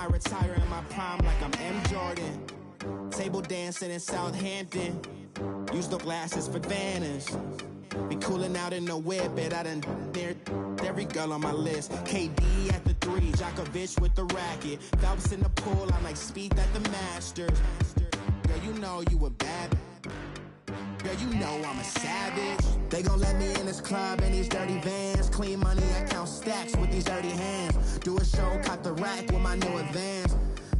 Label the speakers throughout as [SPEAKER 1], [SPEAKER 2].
[SPEAKER 1] might retire in my prime like I'm M. Jordan. Table dancing in Southampton. Use the glasses for Vanish. Be cooling out in the whip, but I done near every girl on my list. KD at the 3, Djokovic with the racket. Phelps in the pool, I'm like Speed at the Masters. Girl, you know you a bad. Girl, you know I'm a savage. They gon' let me in this club in these dirty vans. Clean money, I count stacks with these dirty hands. Do a show, caught the rack with my new advance.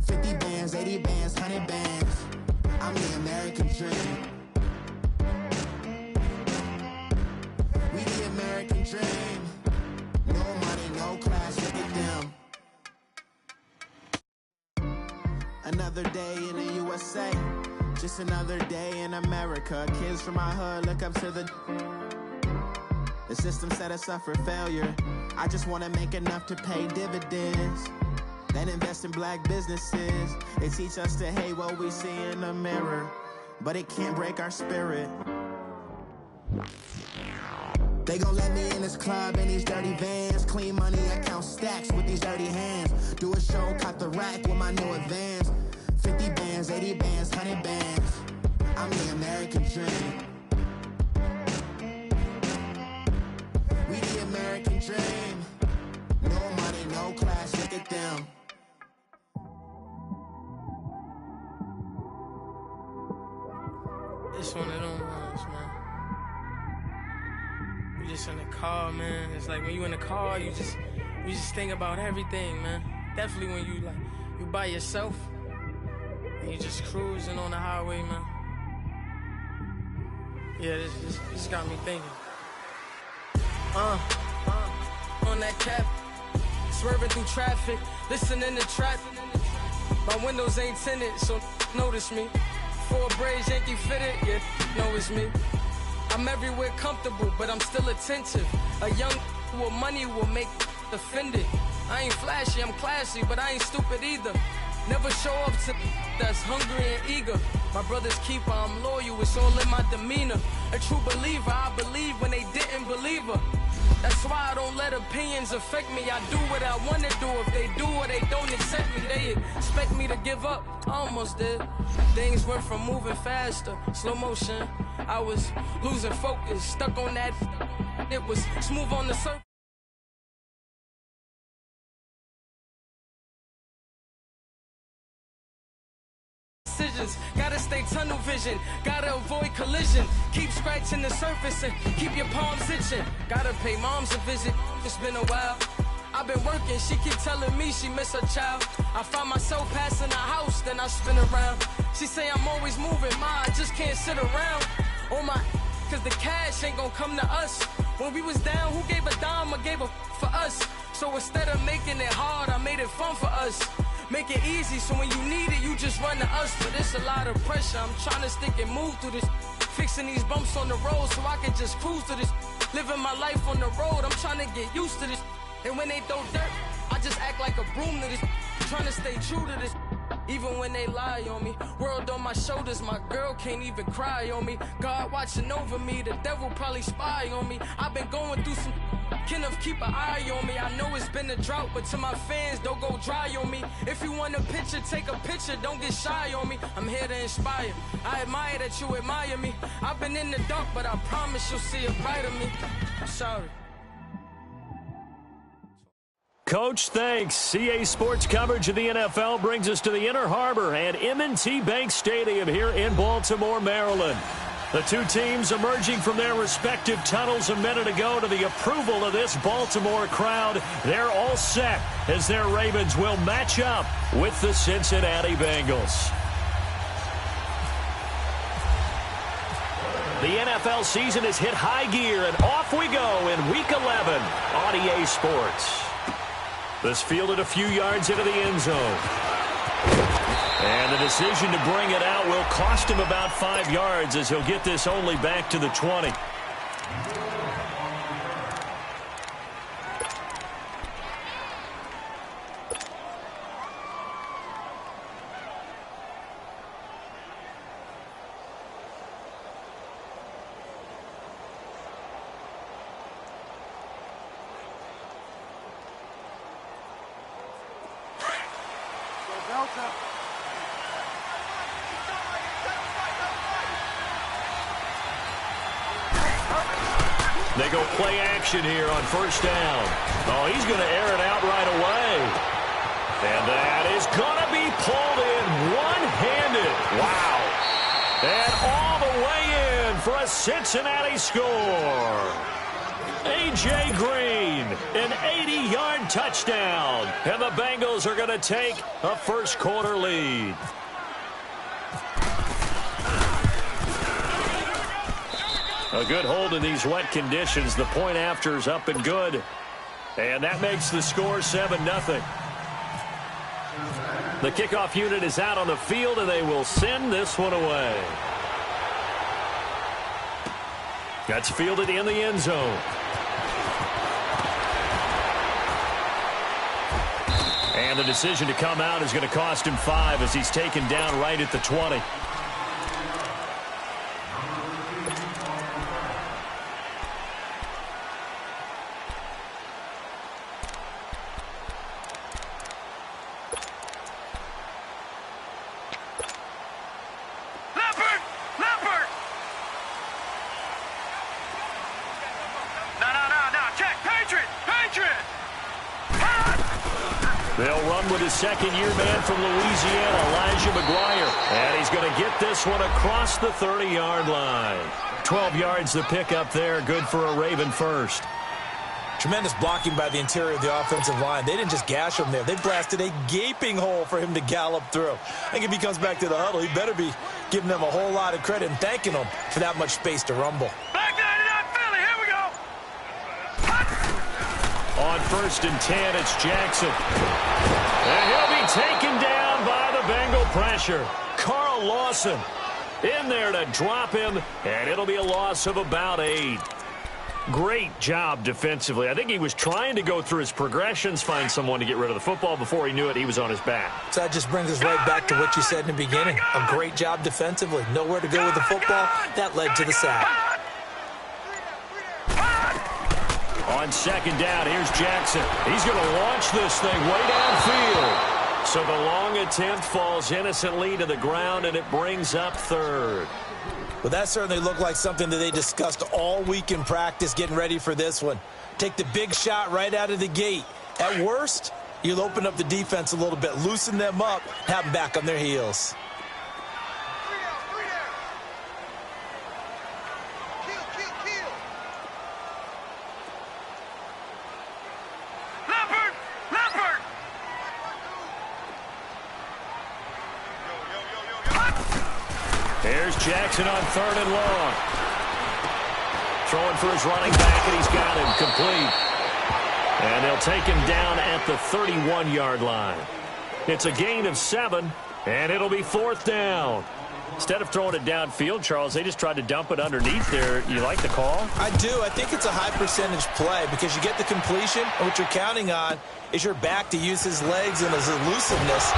[SPEAKER 1] 50 bands, 80 bands, 100 bands. I'm the American dream. We the American dream. No money, no class, look at them. Another day in the USA. Just another day in America. Kids from my hood look up to the system set us up for failure. I just wanna make enough to pay dividends, then invest in black businesses. They teach us to hate what we see in the mirror, but it can't break our spirit. They gon' let me in this club in these dirty vans. Clean money, I count stacks with these dirty hands. Do a show, caught the rack with my new advance. 50 bands, 80 bands, 100 bands. I'm the American dream. We the American dream. No money, no class, look at them.
[SPEAKER 2] It's one of them ones, man. You just in the car, man. It's like when you in the car, you just think about everything, man. Definitely when you by yourself. And you just cruising on the highway, man. Yeah, this got me thinking. On that cap, swerving through traffic, listening to trap. My windows ain't tinted, so notice me. 4 braids, Yankee fitted, yeah, know it's me. I'm everywhere comfortable, but I'm still attentive. A young with money will make offended. I ain't flashy, I'm classy, but I ain't stupid either. Never show up to that's hungry and eager. My brother's keeper, I'm loyal, it's all in my demeanor. A true believer, I believe when they didn't believe her. That's why I don't let opinions affect me. I do what I want to do. If they do or they don't accept me, they expect me to give up. I almost did. Things went from moving faster, slow motion. I was losing focus, stuck on that. It was smooth on the surface. Gotta stay tunnel vision, gotta avoid collision. Keep scratching the surface and keep your palms itching. Gotta pay moms a visit, it's been a while. I've been working, she keep telling me she miss her child. I find myself passing the house, then I spin around. She say I'm always moving, ma, I just can't sit around. Oh my, cause the cash ain't gonna come to us. When we was down, who gave a dime or gave a for us? So instead of making it hard, I made it fun for us. Make it easy, so when you need it, you just run to us. But it's a lot of pressure, I'm trying to stick and move through this. Fixing these bumps on the road so I can just cruise to this. Living my life on the road, I'm trying to get used to this. And when they throw dirt, I just act like a broom to this. Trying to stay true to this. Even when they lie on me, world on my shoulders, my girl can't even cry on me. God watching over me, the devil probably spy on me. I've been going through some, Kenneth keep an eye on me. I know it's been a drought, but to my fans, don't go dry on me. If you want a picture, take a picture, don't get shy on me. I'm here to inspire, I admire that you admire me. I've been in the dark, but I promise you'll see a brighter me. I'm sorry.
[SPEAKER 3] Coach, thanks. CA Sports coverage of the NFL brings us to the Inner Harbor and M&T Bank Stadium here in Baltimore, Maryland. The two teams emerging from their respective tunnels a minute ago to the approval of this Baltimore crowd. They're all set as their Ravens will match up with the Cincinnati Bengals. The NFL season has hit high gear, and off we go in Week 11 on EA Sports. This fielded a few yards into the end zone. And the decision to bring it out will cost him about 5 yards as he'll get this only back to the 20. They go play action here on first down. Oh, he's going to air it out right away. And that is going to be pulled in one-handed. Wow. And all the way in for a Cincinnati score. A.J. Green, an 80-yard touchdown. And the Bengals are going to take a first-quarter lead. A good hold in these wet conditions. The point after is up and good. And that makes the score 7-0. The kickoff unit is out on the field, and they will send this one away. That's fielded in the end zone. And the decision to come out is going to cost him 5 as he's taken down right at the 20. They'll run with his second-year man from Louisiana, Elijah McGuire. And he's going to get this one across the 30-yard line. 12 yards to pick up there. Good for a Raven first.
[SPEAKER 4] Tremendous blocking by the interior of the offensive line. They didn't just gash him there. They blasted a gaping hole for him to gallop through. I think if he comes back to the huddle, he better be giving them a whole lot of credit and thanking them for that much space to rumble.
[SPEAKER 2] Back 99 Philly, here we go.
[SPEAKER 3] On first and 10, it's Jackson. And he'll be taken down by the Bengal pressure. Carl Lawson in there to drop him, and it'll be a loss of about 8. Great job defensively. I think he was trying to go through his progressions, find someone to get rid of the football. Before he knew it, he was on his back.
[SPEAKER 4] So that just brings us right back to what you said in the beginning. A great job defensively. Nowhere to go with the football. That led to the sack.
[SPEAKER 3] On second down, here's Jackson. He's going to launch this thing way downfield. So the long attempt falls innocently to the ground, and it brings up third.
[SPEAKER 4] Well, that certainly looked like something that they discussed all week in practice getting ready for this one. Take the big shot right out of the gate. At worst, you'll open up the defense a little bit, loosen them up, have them back on their heels.
[SPEAKER 3] There's Jackson on third and long. Throwing for his running back, and he's got him complete. And they'll take him down at the 31-yard line. It's a gain of 7, and it'll be fourth down. Instead of throwing it downfield, Charles, they just tried to dump it underneath there. You like the call?
[SPEAKER 4] I do. I think it's a high-percentage play because you get the completion, and what you're counting on is your back to use his legs and his elusiveness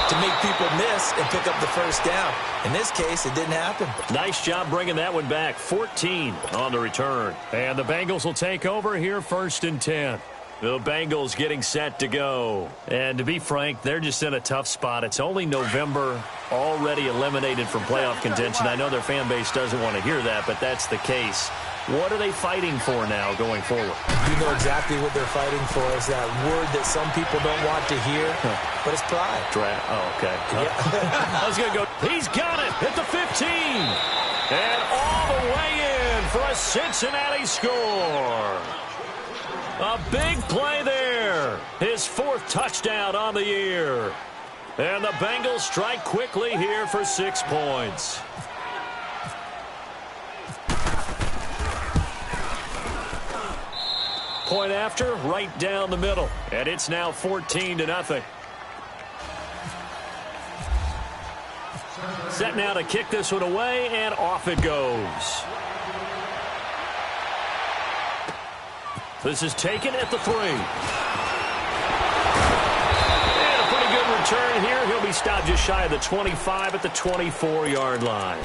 [SPEAKER 4] to make people miss and pick up the first down. In this case, it didn't happen.
[SPEAKER 3] Nice job bringing that one back. 14 on the return. And the Bengals will take over here first and 10. The Bengals getting set to go. And to be frank, they're just in a tough spot. It's only November, already eliminated from playoff contention. I know their fan base doesn't want to hear that, but that's the case. What are they fighting for now going forward?
[SPEAKER 4] You know exactly what they're fighting for. Is that word that some people don't want to hear, but it's pride.
[SPEAKER 3] Oh, okay.
[SPEAKER 4] Yeah.
[SPEAKER 3] I was going to go. He's got it at the 15. And all the way in for a Cincinnati score. A big play there. His 4th touchdown on the year. And the Bengals strike quickly here for 6 points. Point after, right down the middle. And it's now 14-0. Set now to kick this one away, and off it goes. This is taken at the 3. And a pretty good return here. He'll be stopped just shy of the 25 at the 24-yard line.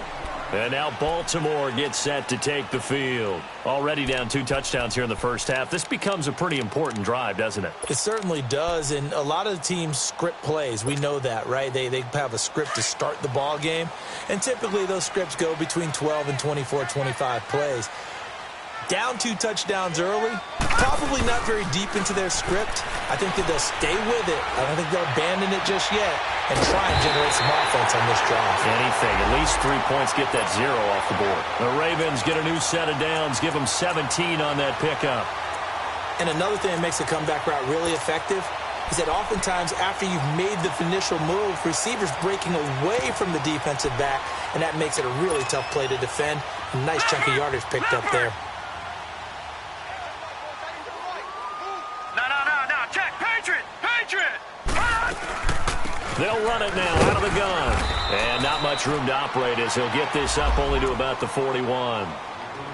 [SPEAKER 3] And now Baltimore gets set to take the field. Already down 2 touchdowns here in the first half. This becomes a pretty important drive, doesn't it?
[SPEAKER 4] It certainly does, and a lot of the teams script plays. We know that, right? They have a script to start the ball game, and typically those scripts go between 12 and 24, 25 plays. Down 2 touchdowns early, probably not very deep into their script. I think that they'll stay with it. I don't think they'll abandon it just yet and try and generate some offense on this drive.
[SPEAKER 3] Anything. At least 3 points, get that 0 off the board. The Ravens get a new set of downs, give them 17 on that pickup.
[SPEAKER 4] And another thing that makes the comeback route really effective is that oftentimes after you've made the initial move, receivers breaking away from the defensive back, and that makes it a really tough play to defend. A nice chunk of yardage picked up there.
[SPEAKER 3] They'll run it now out of the gun. And not much room to operate as he'll get this up only to about the 41.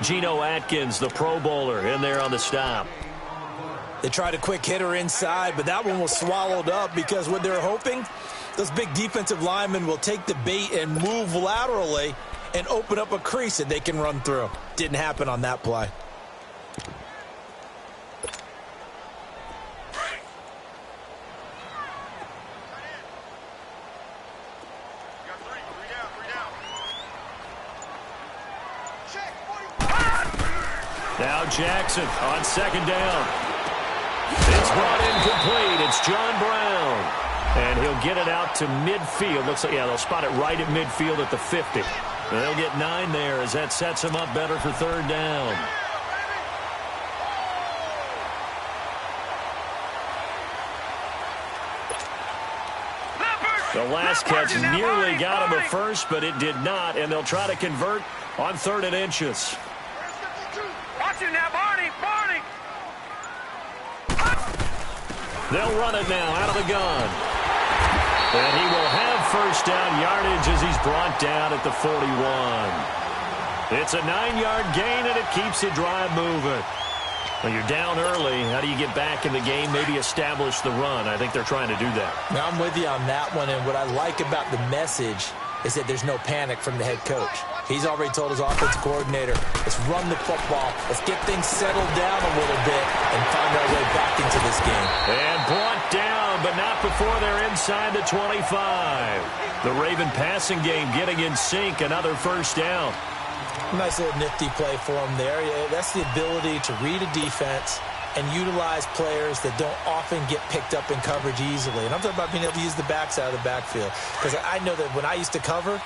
[SPEAKER 3] Geno Atkins, the Pro Bowler, in there on the stop.
[SPEAKER 4] They tried a quick hitter inside, but that one was swallowed up because what they're hoping, those big defensive linemen will take the bait and move laterally and open up a crease that they can run through. Didn't happen on that play.
[SPEAKER 3] Now Jackson on second down. It's brought in complete. It's John Brown. And he'll get it out to midfield. Looks like, yeah, they'll spot it right at midfield at the 50. And they'll get 9 there as that sets them up better for third down. The last catch nearly got him a first, but it did not. And they'll try to convert on 3rd and inches.
[SPEAKER 2] Now, Barney.
[SPEAKER 3] They'll run it now out of the gun. And he will have first down yardage as he's brought down at the 41. It's a 9-yard gain, and it keeps the drive moving. Well, you're down early. How do you get back in the game, maybe establish the run? I think they're trying to do that.
[SPEAKER 4] Now, I'm with you on that one, and what I like about the message is that there's no panic from the head coach. He's already told his offensive coordinator, let's run the football, let's get things settled down a little bit and find our way back into this game.
[SPEAKER 3] And brought down, but not before they're inside the 25. The Raven passing game getting in sync, another first down.
[SPEAKER 4] Nice little nifty play for him there. Yeah, that's the ability to read a defense and utilize players that don't often get picked up in coverage easily. And I'm talking about being able to use the backside of the backfield. Because I know that when I used to cover,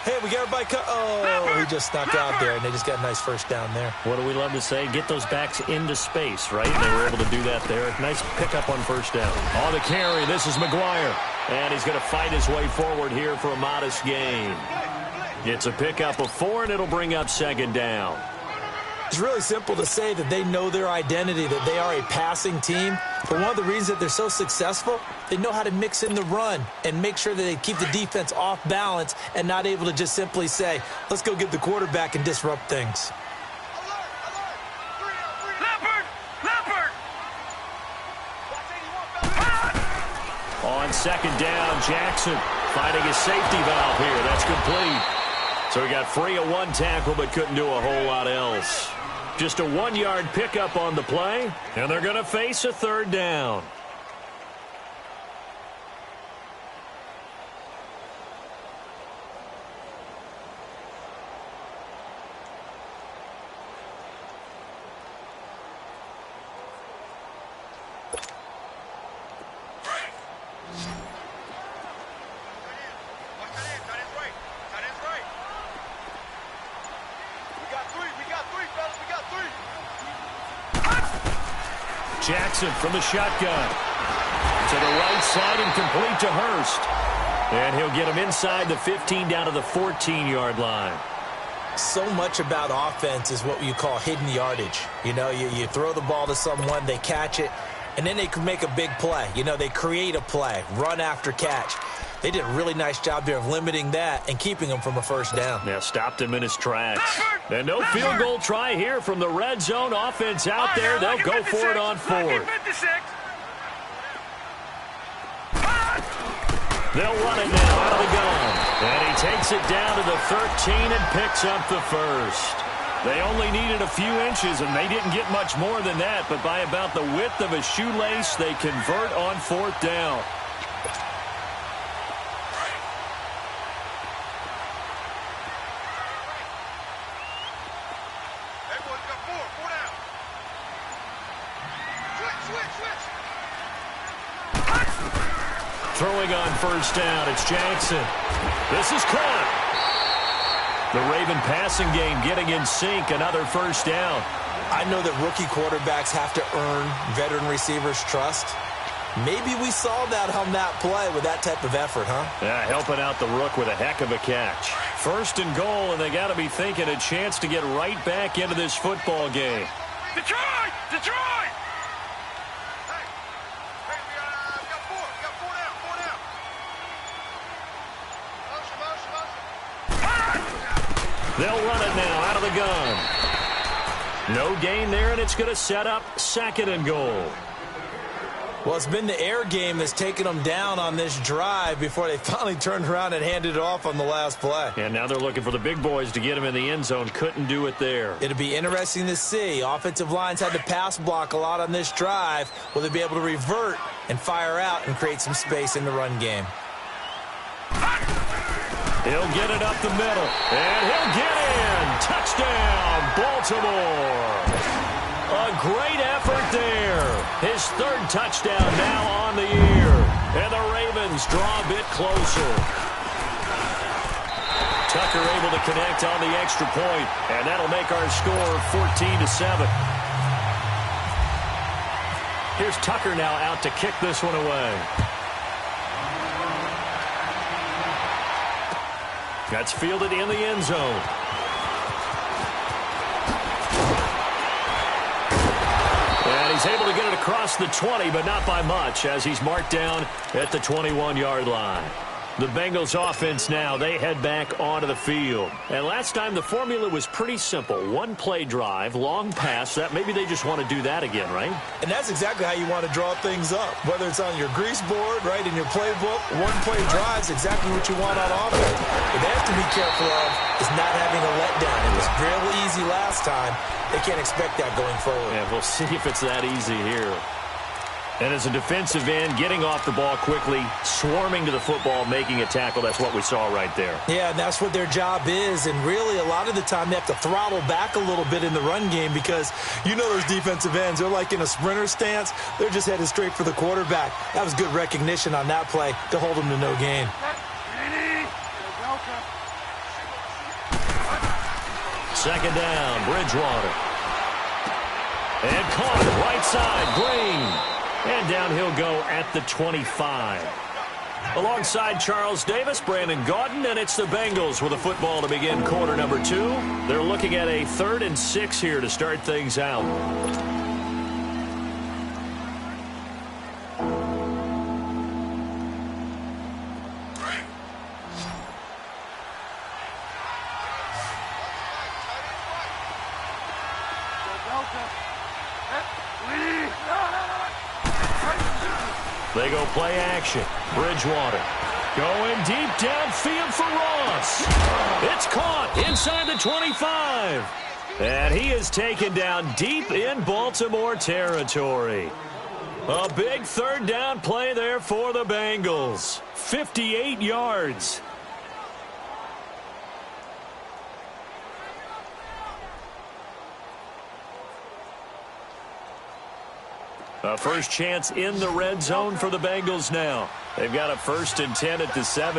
[SPEAKER 4] hey, we got everybody oh, he just snuck out there, and they just got a nice first down there.
[SPEAKER 3] What do we love to say? Get those backs into space, right? And they were able to do that there. Nice pickup on first down. On the carry, this is McGuire. And he's going to fight his way forward here for a modest gain. It's a pickup of 4, and it'll bring up second down.
[SPEAKER 4] It's really simple to say that they know their identity, that they are a passing team. But one of the reasons that they're so successful, they know how to mix in the run and make sure that they keep the defense off balance and not able to just simply say, let's go get the quarterback and disrupt things.
[SPEAKER 3] On second down, Jackson finding his safety valve here. That's complete. So he got free of 1 tackle but couldn't do a whole lot else. Just a 1-yard pickup on the play, and they're going to face a third down. Jackson from the shotgun. To the right side and complete to Hurst. And he'll get him inside the 15 down to the 14-yard line.
[SPEAKER 4] So much about offense is what you call hidden yardage. You know, you throw the ball to someone, they catch it, and then they can make a big play. You know, they create a play, run after catch. They did a really nice job there of limiting that and keeping him from a first down.
[SPEAKER 3] Yeah, stopped him in his tracks. And no field goal try here from the red zone offense out there. They'll go for it on 4th. They'll run it now out of the gun. And he takes it down to the 13 and picks up the first. They only needed a few inches, and they didn't get much more than that. But by about the width of a shoelace, they convert on fourth down. Throwing on first down, it's Jackson. This is caught. The Raven passing game getting in sync, another first down.
[SPEAKER 4] I know that rookie quarterbacks have to earn veteran receivers' trust. Maybe we saw that on that play with that type of effort, huh?
[SPEAKER 3] Yeah, helping out the rook with a heck of a catch. First and goal, and they got to be thinking a chance to get right back into this football game.
[SPEAKER 5] Detroit! Detroit!
[SPEAKER 3] They'll run it now out of the gun. No gain there, and it's going to set up second and goal.
[SPEAKER 4] Well, it's been the air game that's taken them down on this drive before they finally turned around and handed it off on the last play.
[SPEAKER 3] And now they're looking for the big boys to get him in the end zone. Couldn't do it there.
[SPEAKER 4] It'll be interesting to see. Offensive lines had to pass block a lot on this drive. Will they be able to revert and fire out and create some space in the run game?
[SPEAKER 3] He'll get it up the middle, and he'll get in. Touchdown, Baltimore. A great effort there. His third touchdown now on the year. And the Ravens draw a bit closer. Tucker able to connect on the extra point, and that'll make our score 14-7. Here's Tucker now out to kick this one away. That's fielded in the end zone. And he's able to get it across the 20, but not by much, as he's marked down at the 21-yard line. The Bengals offense now, they head back onto the field. And last time the formula was pretty simple. One play drive, long pass. That maybe they just want to do that again, right?
[SPEAKER 4] And that's exactly how you want to draw things up. Whether it's on your grease board, right, in your playbook, one play drive is exactly what you want on offense. What they have to be careful of is not having a letdown. It was real easy last time. They can't expect that going forward.
[SPEAKER 3] Yeah, we'll see if it's that easy here. And as a defensive end, getting off the ball quickly, swarming to the football, making a tackle, that's what we saw right there.
[SPEAKER 4] Yeah, and that's what their job is. And really, a lot of the time, they have to throttle back a little bit in the run game because you know those defensive ends, they're like in a sprinter stance. They're just headed straight for the quarterback. That was good recognition on that play to hold them to no gain.
[SPEAKER 3] Second down, Bridgewater. And caught right side, Green. And down he'll go at the 25. Alongside Charles Davis, Brandon Gaudin, and it's the Bengals with a football to begin quarter number 2. They're looking at a 3rd and 6 here to start things out. They go play action. Bridgewater going deep downfield for Ross. It's caught inside the 25. And he is taken down deep in Baltimore territory. A big 3rd down play there for the Bengals. 58 yards. A first chance in the red zone for the Bengals now. They've got a 1st and 10 at the 17.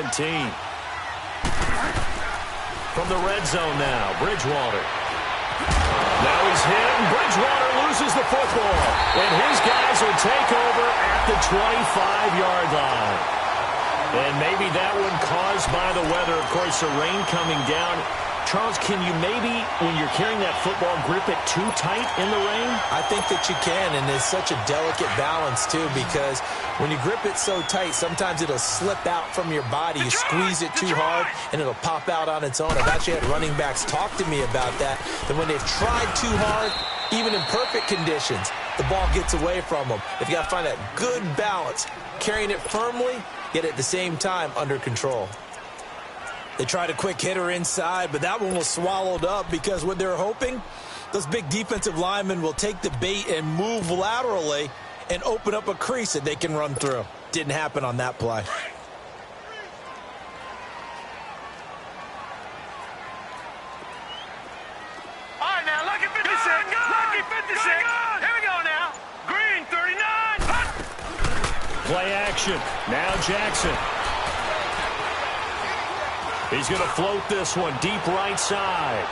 [SPEAKER 3] From the red zone now, Bridgewater. Now he's hit, and Bridgewater loses the football. And his guys will take over at the 25-yard line. And maybe that one caused by the weather. Of course, the rain coming down. Charles, can you maybe, when you're carrying that football, grip it too tight in the rain?
[SPEAKER 4] I think that you can, and it's such a delicate balance, too, because when you grip it so tight, sometimes it'll slip out from your body. You squeeze it too hard, and it'll pop out on its own. I've actually had running backs talk to me about that when they've tried too hard, even in perfect conditions, the ball gets away from them. They've got to find that good balance, carrying it firmly yet at the same time under control. They tried a quick hitter inside, but that one was swallowed up because what they're hoping, those big defensive linemen will take the bait and move laterally and open up a crease that they can run through. Didn't happen on that play.
[SPEAKER 5] All right, now, lucky 56. Lucky 56. Here we go now. Green, 39.
[SPEAKER 3] Play action. Now Jackson. He's going to float this one deep right side.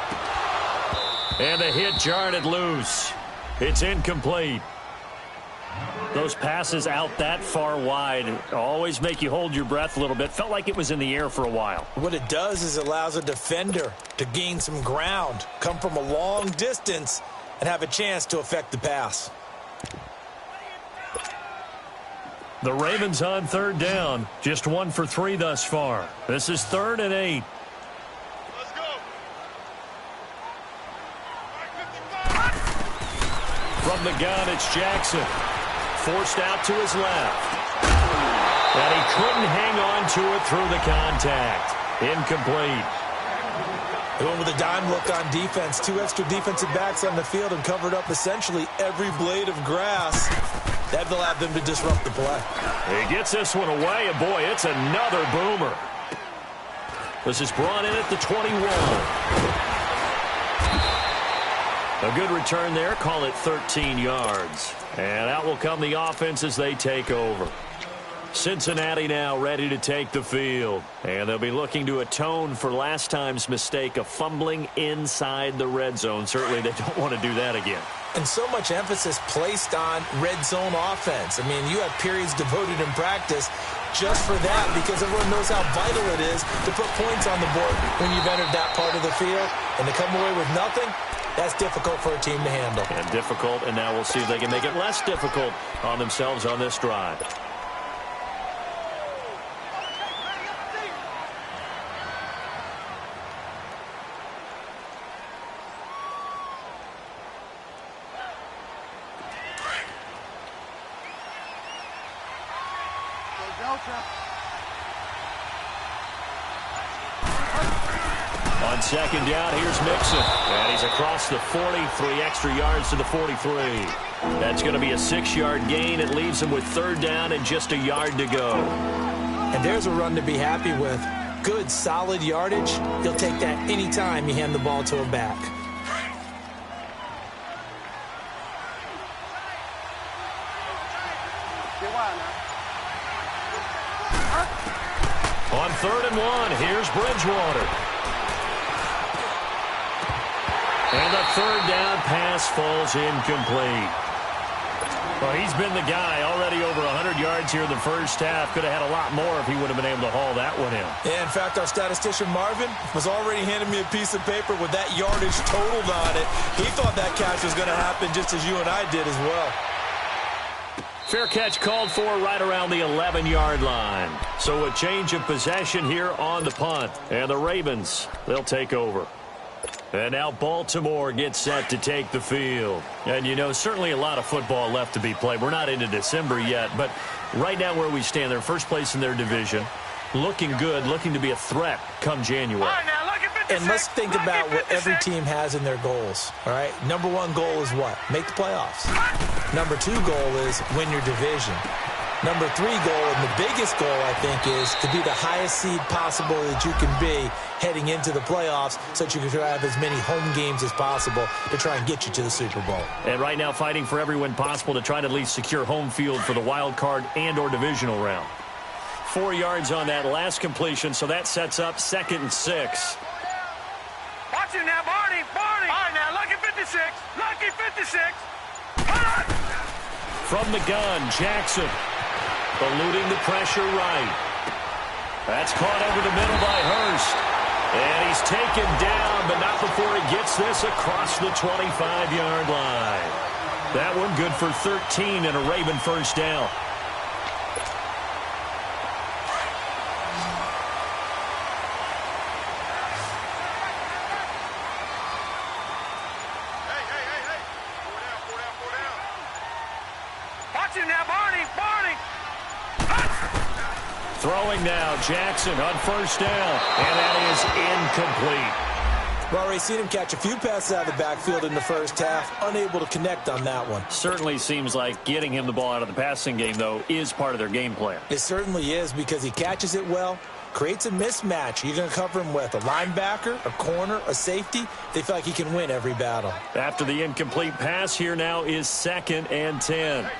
[SPEAKER 3] And the hit jarred it loose. It's incomplete. Those passes out that far wide always make you hold your breath a little bit. Felt like it was in the air for a while.
[SPEAKER 4] What it does is it allows a defender to gain some ground, come from a long distance, and have a chance to affect the pass.
[SPEAKER 3] The Ravens on third down. Just 1 for 3 thus far. This is 3rd and 8.
[SPEAKER 5] Let's go.
[SPEAKER 3] From the gun, it's Jackson. Forced out to his left. And he couldn't hang on to it through the contact. Incomplete.
[SPEAKER 4] They went with a dime look on defense. 2 extra defensive backs on the field and covered up essentially every blade of grass. That allowed them to disrupt the play.
[SPEAKER 3] He gets this one away, and boy, it's another boomer. This is brought in at the 21. A good return there. Call it 13 yards. And out will come the offense as they take over. Cincinnati now ready to take the field. And they'll be looking to atone for last time's mistake of fumbling inside the red zone. Certainly they don't want to do that again.
[SPEAKER 4] And so much emphasis placed on red zone offense. I mean, you have periods devoted in practice just for that because everyone knows how vital it is to put points on the board when you've entered that part of the field. And to come away with nothing, that's difficult for a team to handle.
[SPEAKER 3] And difficult, and now we'll see if they can make it less difficult on themselves on this drive. On second down, here's Mixon. And he's across the 40, 3 extra yards to the 43. That's going to be a 6-yard gain. It leaves him with third down and just a yard to go.
[SPEAKER 4] And there's a run to be happy with. Good, solid yardage. You'll take that anytime you hand the ball to a back.
[SPEAKER 3] On 3rd and 1, here's Bridgewater. And the third down pass falls incomplete. Well, he's been the guy already over 100 yards here in the first half. Could have had a lot more if he would have been able to haul that one in.
[SPEAKER 4] Yeah, in fact, our statistician Marvin was already handing me a piece of paper with that yardage totaled on it. He thought that catch was going to happen just as you and I did as well.
[SPEAKER 3] Fair catch called for right around the 11-yard line. So a change of possession here on the punt. And the Ravens, they'll take over. And now Baltimore gets set to take the field. And, you know, certainly a lot of football left to be played. We're not into December yet, but right now where we stand, they're first place in their division. Looking good, looking to be a threat come January.
[SPEAKER 5] All right, now, look at 56.
[SPEAKER 4] And let's think about what every team has in their goals, all right? Number 1 goal is what? Make the playoffs. Number 2 goal is win your division. Number 3 goal, and the biggest goal, I think, is to be the highest seed possible that you can be heading into the playoffs so that you can have as many home games as possible to try and get you to the Super Bowl.
[SPEAKER 3] And right now fighting for every win possible to try to at least secure home field for the wild card and or divisional round. 4 yards on that last completion, so that sets up 2nd and 6.
[SPEAKER 5] Watch it now, Barney. All right, now, lucky 56. Lucky 56.
[SPEAKER 3] From the gun, Jackson. Eluding the pressure right. That's caught over the middle by Hurst. And he's taken down, but not before he gets this across the 25-yard line. That one good for 13 and a Raven first down. Throwing now, Jackson on first down, and that is incomplete.
[SPEAKER 4] We've already seen him catch a few passes out of the backfield in the first half, unable to connect on that one.
[SPEAKER 3] Certainly seems like getting him the ball out of the passing game, though, is part of their game plan.
[SPEAKER 4] It certainly is, because he catches it well, creates a mismatch. You're going to cover him with a linebacker, a corner, a safety. They feel like he can win every battle.
[SPEAKER 3] After the incomplete pass, here now is 2nd and 10.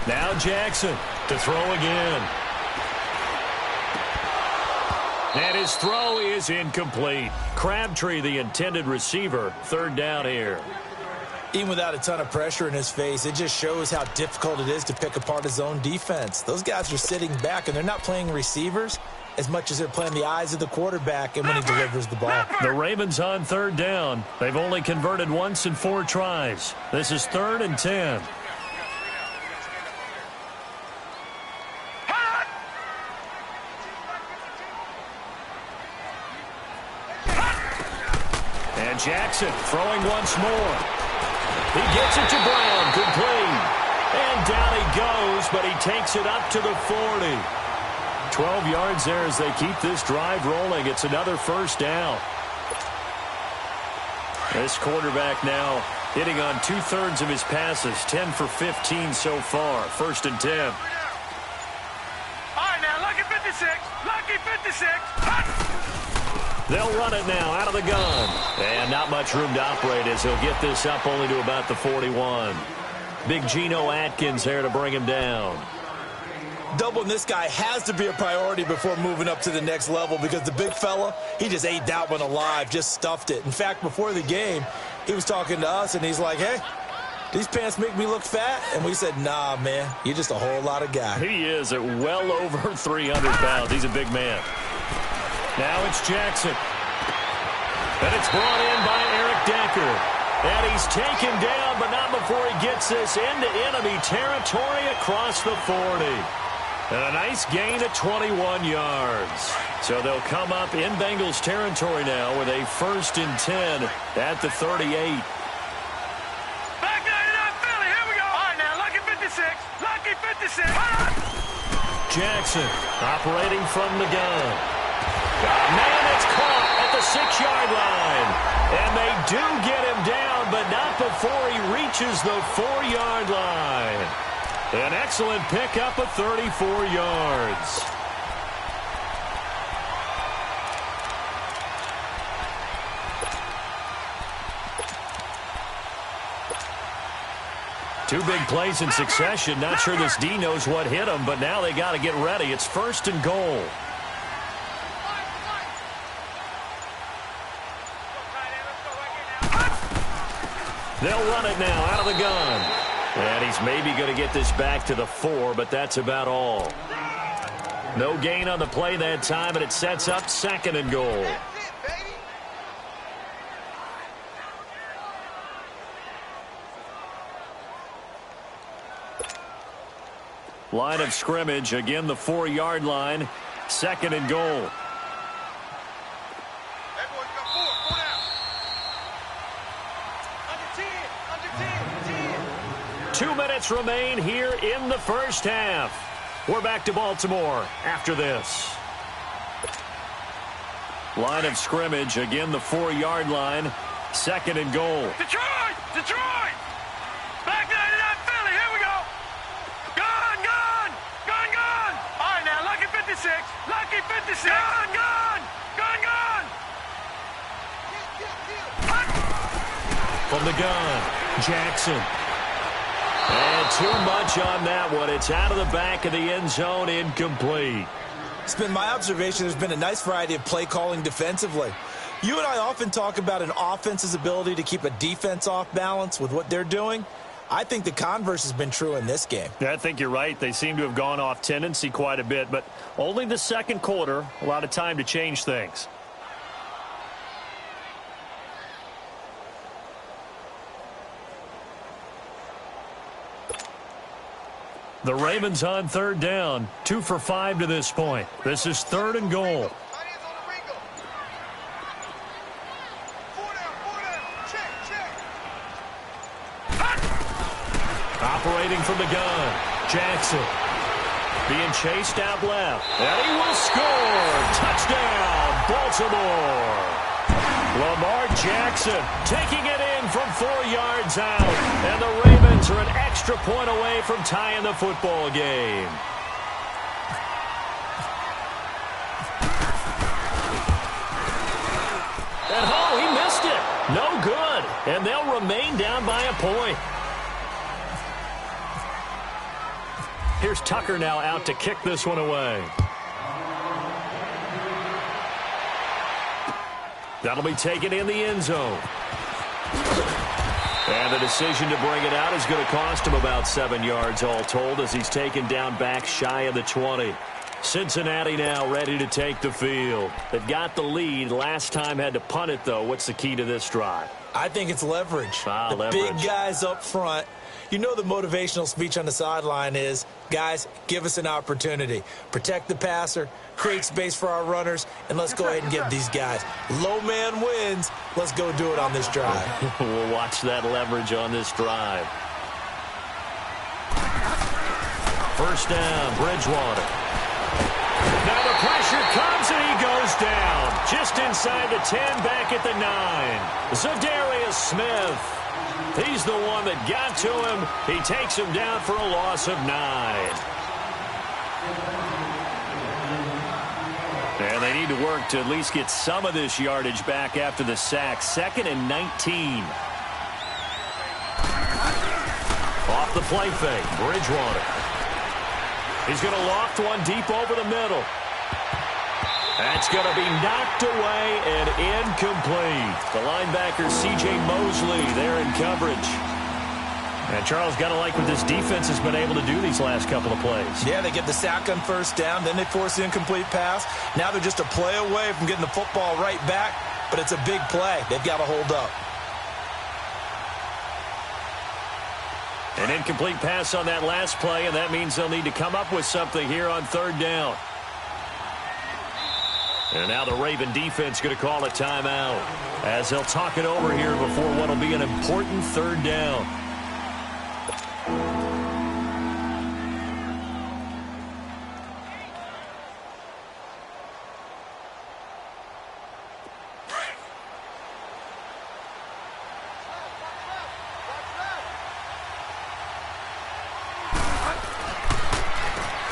[SPEAKER 3] Now Jackson to throw again. And his throw is incomplete. Crabtree, the intended receiver, 3rd down here.
[SPEAKER 4] Even without a ton of pressure in his face, it just shows how difficult it is to pick apart his own defense. Those guys are sitting back, and they're not playing receivers as much as they're playing the eyes of the quarterback and when he delivers the ball.
[SPEAKER 3] The Ravens on 3rd down. They've only converted once in 4 tries. This is 3rd and 10. And Jackson throwing once more. He gets it to Brown, complete. And down he goes, but he takes it up to the 40. 12 yards there as they keep this drive rolling. It's another 1st down. This quarterback now hitting on 2/3 of his passes, 10 for 15 so far. 1st and 10.
[SPEAKER 5] All right, now, lucky 56. Lucky 56.
[SPEAKER 3] They'll run it now out of the gun. And not much room to operate as he'll get this up only to about the 41. Big Geno Atkins there to bring him down.
[SPEAKER 4] Doubling this guy has to be a priority before moving up to the next level, because the big fella, he just ate that one alive, just stuffed it. In fact, before the game, he was talking to us, and he's like, hey, these pants make me look fat? And we said, nah, man, you're just a whole lot of guy.
[SPEAKER 3] He is at well over 300 pounds. He's a big man. Now it's Jackson. And it's brought in by Eric Decker. And he's taken down, but not before he gets this into enemy territory across the 40. And a nice gain of 21 yards. So they'll come up in Bengals territory now with a 1st and 10 at the 38.
[SPEAKER 5] Back 99 Philly, here we go. All right, now, lucky 56. Lucky 56.
[SPEAKER 3] Jackson operating from the gun. Man, it's caught at the 6-yard line. And they do get him down, but not before he reaches the 4-yard line. An excellent pickup of 34 yards. Two big plays in succession. Not sure this D knows what hit him, but now they got to get ready. It's 1st and goal. They'll run it now out of the gun. And he's maybe going to get this back to the 4, but that's about all. No gain on the play that time, and it sets up 2nd and goal. Line of scrimmage, again the 4-yard line, 2nd and goal. 2 minutes remain here in the 1st half. We're back to Baltimore after this. Line of scrimmage, again the 4-yard line, 2nd and goal.
[SPEAKER 5] Detroit! Detroit! Back 99 Philly, here we go. Gun, gun, gun, gun. All right, now, lucky 56. Lucky 56. Gun, gun, gun, gun.
[SPEAKER 3] From the gun, Jackson. And too much on that one. It's out of the back of the end zone, incomplete.
[SPEAKER 4] It's been my observation there's been a nice variety of play calling defensively. You and I often talk about an offense's ability to keep a defense off balance with what they're doing. I think the converse has been true in this game.
[SPEAKER 3] Yeah, I think you're right. They seem to have gone off tendency quite a bit, but only the 2nd quarter, a lot of time to change things. The Ravens on third down. 2 for 5 to this point. This is 3rd and goal. Operating from the gun, Jackson. Being chased out left. And he will score. Touchdown, Baltimore. Lamar Jackson taking it in from 4 yards out. And the Ravens are an extra point away from tying the football game. And he missed it. No good. And they'll remain down by a point. Here's Tucker now out to kick this one away. That'll be taken in the end zone. And the decision to bring it out is going to cost him about 7 yards all told as he's taken down back shy of the 20. Cincinnati now ready to take the field. They've got the lead. Last time had to punt it, though. What's the key to this drive?
[SPEAKER 4] I think it's leverage.
[SPEAKER 3] Leverage.
[SPEAKER 4] Big guys up front. You know the motivational speech on the sideline is, guys, give us an opportunity. Protect the passer, create space for our runners, and let's go ahead and get these guys. Low man wins. Let's go do it on this drive.
[SPEAKER 3] We'll watch that leverage on this drive. First down, Bridgewater. Now the pressure comes and he goes down. Just inside the 10, back at the 9. Zadarius Smith. He's the one that got to him. He takes him down for a loss of 9. And they need to work to at least get some of this yardage back after the sack. 2nd and 19. Off the play fake, Bridgewater. He's going to loft one deep over the middle. That's going to be knocked away and incomplete. The linebacker, C.J. Mosley, there in coverage. And Charles, got to like what this defense has been able to do these last couple of plays.
[SPEAKER 4] Yeah, they get the sack on first down, then they force the incomplete pass. Now they're just a play away from getting the football right back, but it's a big play. They've got to hold up.
[SPEAKER 3] An incomplete pass on that last play, and that means they'll need to come up with something here on 3rd down. And now the Raven defense going to call a timeout as they'll talk it over here before what will be an important 3rd down.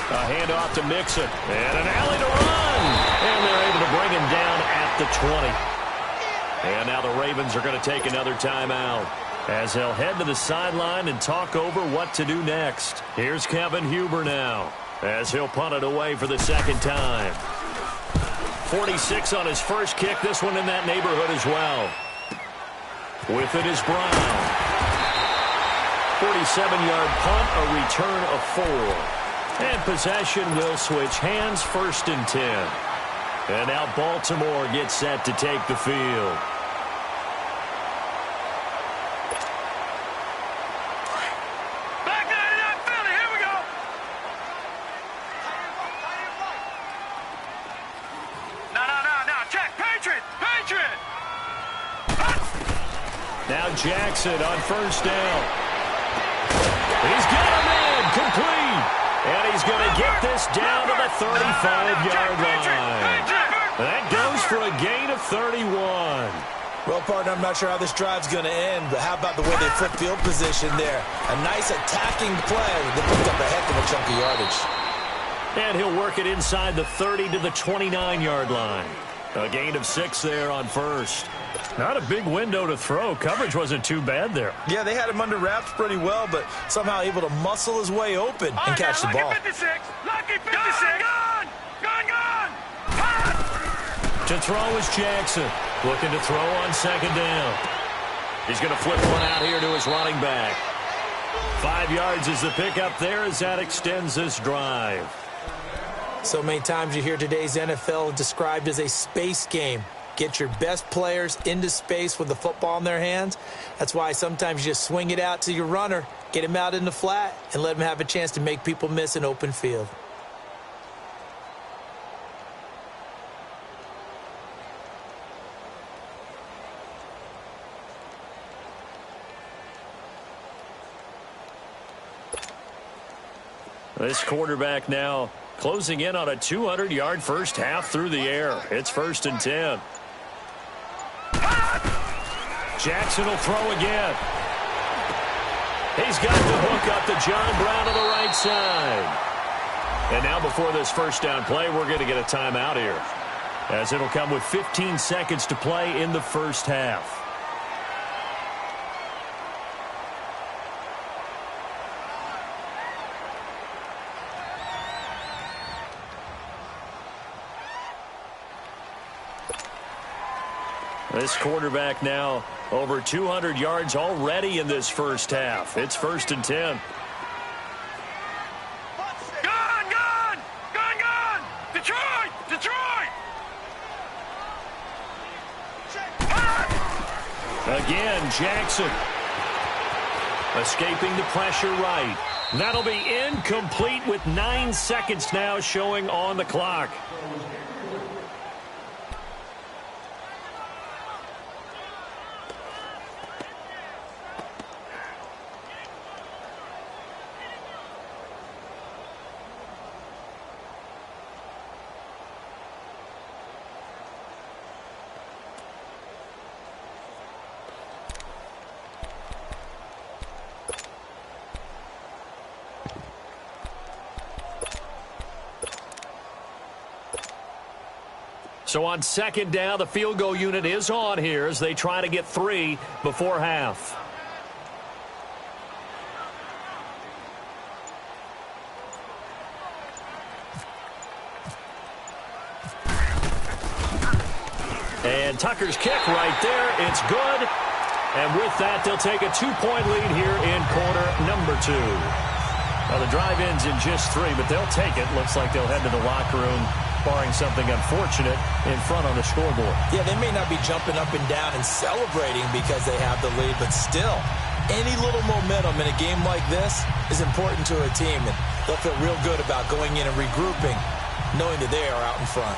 [SPEAKER 3] A handoff to Mixon. And an alley to run. And they're able to bring him down at the 20. And now the Ravens are going to take another timeout as they'll head to the sideline and talk over what to do next. Here's Kevin Huber now as he'll punt it away for the 2nd time. 46 on his first kick. This one in that neighborhood as well. With it is Brown. 47-yard punt, a return of 4. And possession will switch hands, 1st and 10. And now Baltimore gets set to take the field.
[SPEAKER 5] Back 99 Philly, here we go. No, check, Patriot.
[SPEAKER 3] Now Jackson on first down. He's got him in, complete. And he's going to get this down to the 35-yard line. That goes for a gain of 31.
[SPEAKER 4] Well, partner, I'm not sure how this drive's going to end, but how about the way they flip field position there? A nice attacking play. They picked up a heck of a chunk of yardage.
[SPEAKER 3] And he'll work it inside the 30 to the 29-yard line. A gain of 6 there on first. Not a big window to throw. Coverage wasn't too bad there.
[SPEAKER 4] Yeah, they had him under wraps pretty well, but somehow able to muscle his way open and catch the ball.
[SPEAKER 5] Lucky 56. Gone.
[SPEAKER 3] To throw is Jackson. Looking to throw on 2nd down. He's going to flip one out here to his running back. 5 yards is the pickup there as that extends this drive.
[SPEAKER 4] So many times you hear today's NFL described as a space game. Get your best players into space with the football in their hands. That's why sometimes you just swing it out to your runner, get him out in the flat, and let him have a chance to make people miss an open field.
[SPEAKER 3] This quarterback now closing in on a 200-yard first half through the air. It's 1st and 10. Jackson will throw again. He's got the hook up to John Brown on the right side. And now before this first down play, we're going to get a timeout here, as it'll come with 15 seconds to play in the first half. This quarterback now over 200 yards already in this first half. It's 1st and 10.
[SPEAKER 5] Gone! Detroit!
[SPEAKER 3] Again, Jackson escaping the pressure right. That'll be incomplete with 9 seconds now showing on the clock. So on 2nd down, the field goal unit is on here as they try to get 3 before half. And Tucker's kick right there. It's good. And with that, they'll take a 2-point lead here in quarter number 2. Well, the drive ends in just 3, but they'll take it. Looks like they'll head to the locker room, barring something unfortunate, in front on the scoreboard.
[SPEAKER 4] Yeah, they may not be jumping up and down and celebrating because they have the lead, but still, any little momentum in a game like this is important to a team, and they'll feel real good about going in and regrouping, knowing that they are out in front.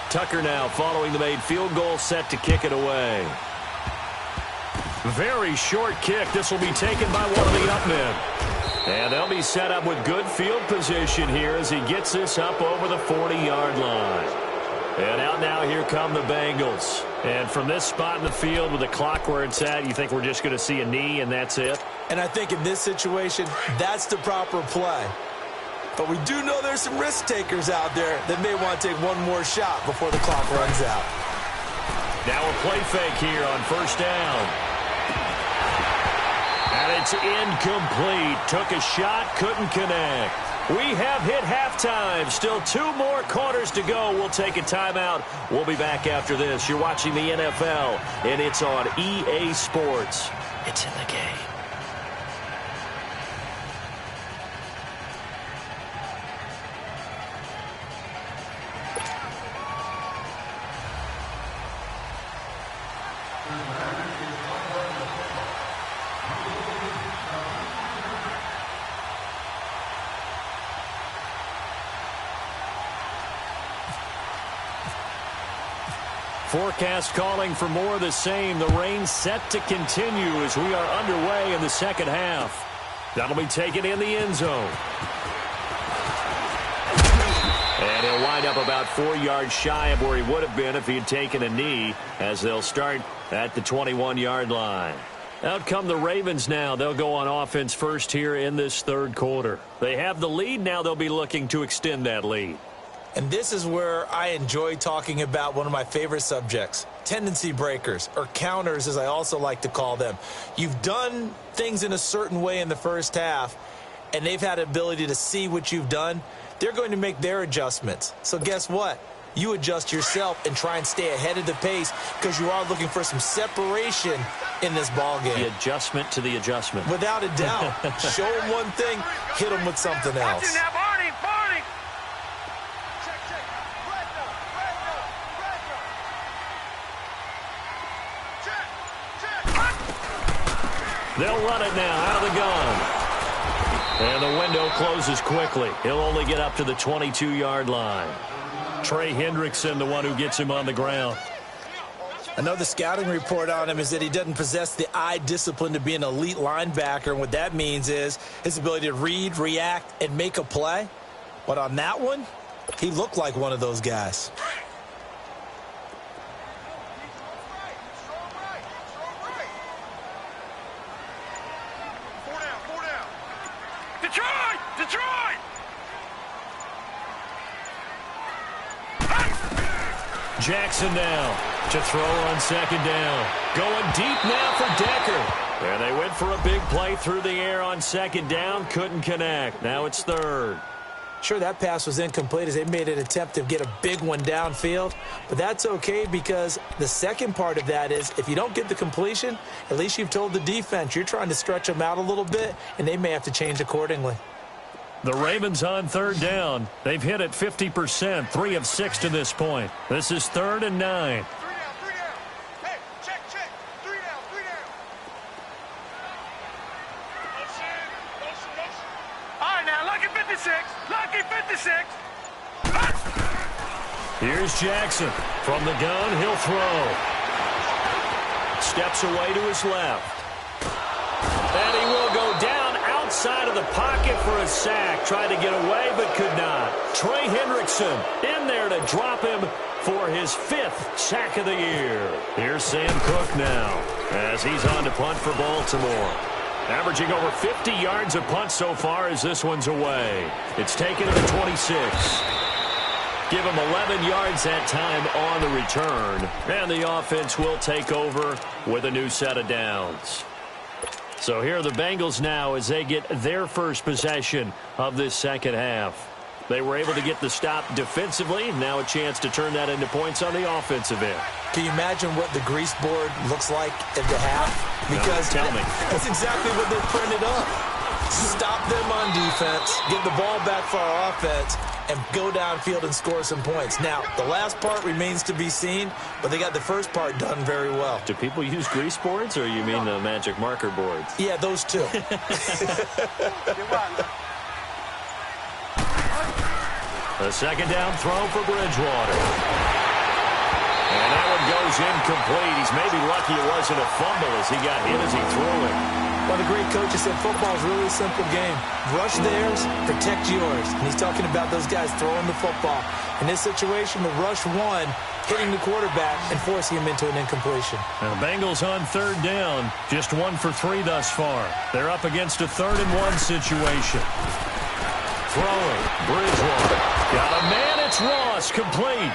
[SPEAKER 3] Tucker now following the made field goal, set to kick it away. Very short kick. This will be taken by one of the up men. And they'll be set up with good field position here as he gets this up over the 40-yard line. And out now, here come the Bengals. And from this spot in the field with the clock where it's at, you think we're just going to see a knee and that's it?
[SPEAKER 4] And I think in this situation, that's the proper play. But we do know there's some risk takers out there that may want to take one more shot before the clock runs out.
[SPEAKER 3] Now a play fake here on 1st down. And it's incomplete. Took a shot, couldn't connect. We have hit halftime. Still 2 more quarters to go. We'll take a timeout. We'll be back after this. You're watching the NFL, and it's on EA Sports. It's in the game. Forecast calling for more of the same. The rain set to continue as we are underway in the second half. That'll be taken in the end zone. And he'll wind up about 4 yards shy of where he would have been if he had taken a knee, as they'll start at the 21-yard line. Out come the Ravens now. They'll go on offense first here in this third quarter. They have the lead. Now they'll be looking to extend that lead.
[SPEAKER 4] And this is where I enjoy talking about one of my favorite subjects, tendency breakers, or counters as I also like to call them. You've done things in a certain way in the first half, and they've had the ability to see what you've done. They're going to make their adjustments. So guess what? You adjust yourself and try and stay ahead of the pace because you are looking for some separation in this ball game.
[SPEAKER 3] The adjustment to the adjustment.
[SPEAKER 4] Without a doubt. Show them one thing, hit them with something else.
[SPEAKER 3] They'll run it now out of the gun. And the window closes quickly. He'll only get up to the 22-yard line. Trey Hendrickson, the one who gets him on the ground.
[SPEAKER 4] I know the scouting report on him is that he doesn't possess the eye discipline to be an elite linebacker. And what that means is his ability to read, react, and make a play. But on that one, he looked like one of those guys.
[SPEAKER 5] Detroit! Detroit!
[SPEAKER 3] Jackson now to throw on second down. Going deep now for Decker. And they went for a big play through the air on second down. Couldn't connect. Now it's third.
[SPEAKER 4] Sure, that pass was incomplete as they made an attempt to get a big one downfield. But that's okay because the second part of that is if you don't get the completion, at least you've told the defense you're trying to stretch them out a little bit, and they may have to change accordingly.
[SPEAKER 3] The Ravens on third down. They've hit it 50%, 3 of 6 to this point. This is 3rd and 9.
[SPEAKER 5] 3 down. Hey, check. 3 down. Motion. All right, now, lucky 56. Lucky 56.
[SPEAKER 3] Here's Jackson. From the gun, he'll throw. Steps away to his left. And he will go down outside of the pocket for a sack. Tried to get away, but could not. Trey Hendrickson in there to drop him for his 5th sack of the year. Here's Sam Cook now as he's on to punt for Baltimore. Averaging over 50 yards a punt so far as this one's away. It's taken to the 26. Give him 11 yards that time on the return. And the offense will take over with a new set of downs. So here are the Bengals now as they get their first possession of this second half. They were able to get the stop defensively. Now a chance to turn that into points on the offensive end.
[SPEAKER 4] Can you imagine what the grease board looks like at the half? Because
[SPEAKER 3] no, tell me.
[SPEAKER 4] That's exactly what they printed up. Stop them on defense, get the ball back for our offense, and go downfield and score some points. Now, the last part remains to be seen, but they got the first part done very well.
[SPEAKER 3] Do people use grease boards, or you mean the magic marker boards?
[SPEAKER 4] Yeah, those two.
[SPEAKER 3] A second down throw for Bridgewater. And that one goes incomplete. He's maybe lucky it wasn't a fumble as he got hit as he threw it.
[SPEAKER 4] Well, the great coach has said football is really a simple game. Rush theirs, protect yours. And he's talking about those guys throwing the football. In this situation, the rush one, hitting the quarterback and forcing him into an incompletion.
[SPEAKER 3] Now, the Bengals on third down, just 1 for 3 thus far. They're up against a 3rd and 1 situation. Throwing, Bridgewater. Got a man, it's Ross, complete.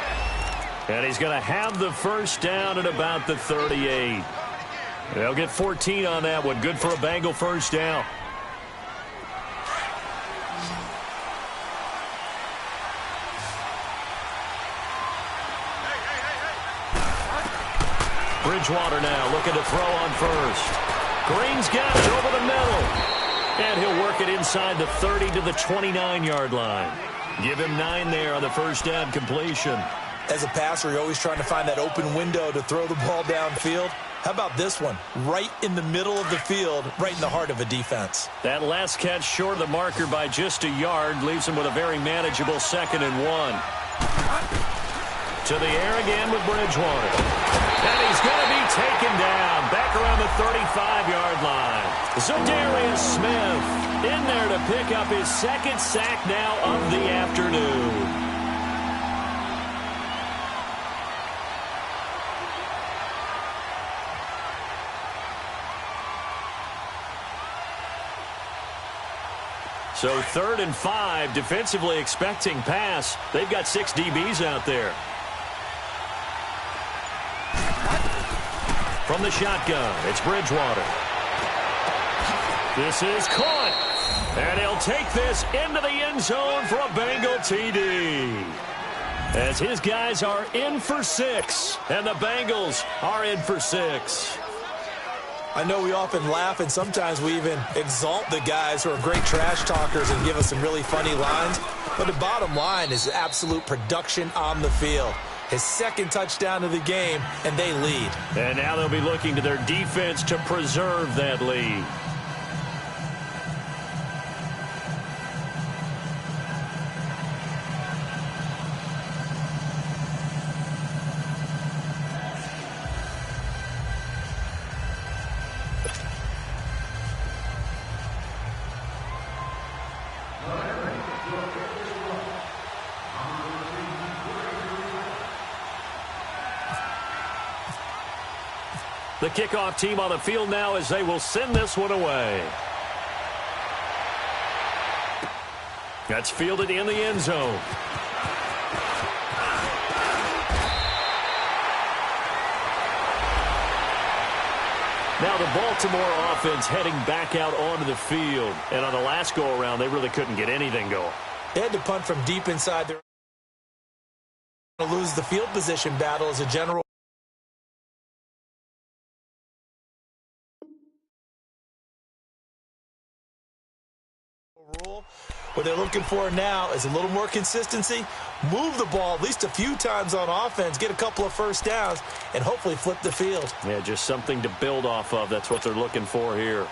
[SPEAKER 3] And he's going to have the first down at about the 38. They'll get 14 on that one. Good for a Bengal first down. Bridgewater now looking to throw on first. Green's got it over the middle. And he'll work it inside the 30 to the 29-yard line. Give him 9 there on the first down completion.
[SPEAKER 4] As a passer, you're always trying to find that open window to throw the ball downfield. How about this one? Right in the middle of the field, right in the heart of a defense.
[SPEAKER 3] That last catch short of the marker by just a yard leaves him with a very manageable 2nd and 1. To the air again with Bridgewater. And he's going to be taken down back around the 35-yard line. Zadarius Smith in there to pick up his 2nd sack now of the afternoon. So 3rd and 5, defensively expecting pass. They've got 6 DBs out there. From the shotgun, it's Bridgewater. This is caught. And he'll take this into the end zone for a Bengal TD. As his guys are in for 6, and the Bengals are in for 6.
[SPEAKER 4] I know we often laugh, and sometimes we even exalt the guys who are great trash talkers and give us some really funny lines. But the bottom line is absolute production on the field. His second touchdown of the game, and they lead.
[SPEAKER 3] And now they'll be looking to their defense to preserve that lead. The kickoff team on the field now as they will send this one away. That's fielded in the end zone. Now the Baltimore offense heading back out onto the field. And on the last go-around, they really couldn't get anything going.
[SPEAKER 4] They had to punt from deep inside their... lose the field position battle as a general... rule. What they're looking for now is a little more consistency, move the ball at least a few times on offense, get a couple of first downs, and hopefully flip the field.
[SPEAKER 3] Yeah, just something to build off of. That's what they're looking for here.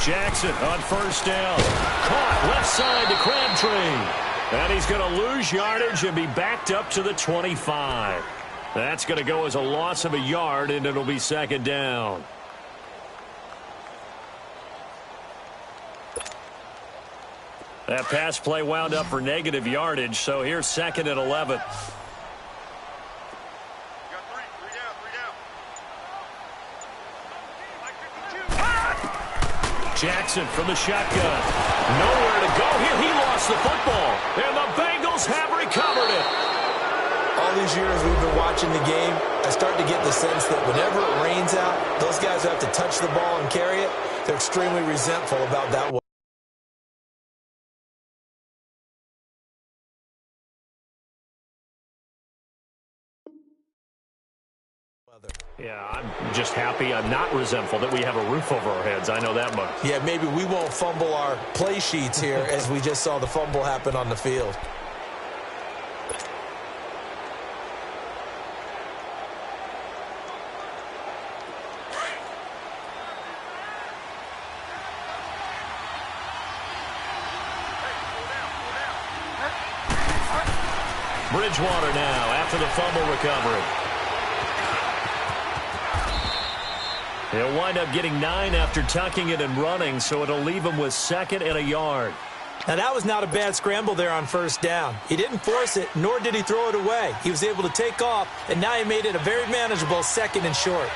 [SPEAKER 3] Jackson on first down. Caught left side to Crabtree. And he's going to lose yardage and be backed up to the 25. That's going to go as a loss of a yard, and it'll be second down. That pass play wound up for negative yardage, so here's second and 11. Jackson from the shotgun. Nowhere to go here. He lost the football. And the Bengals have recovered it.
[SPEAKER 4] All these years we've been watching the game, I start to get the sense that whenever it rains out, those guys who have to touch the ball and carry it, they're extremely resentful about that one.
[SPEAKER 3] Yeah, I'm just happy I'm not resentful that we have a roof over our heads. I know that much.
[SPEAKER 4] Yeah, maybe we won't fumble our play sheets here as we just saw the fumble happen on the field.
[SPEAKER 3] Bridgewater now after the fumble recovery. He'll wind up getting 9 after tucking it and running, so it'll leave him with second and a yard.
[SPEAKER 4] Now, that was not a bad scramble there on first down. He didn't force it, nor did he throw it away. He was able to take off, and now he made it a very manageable second and short.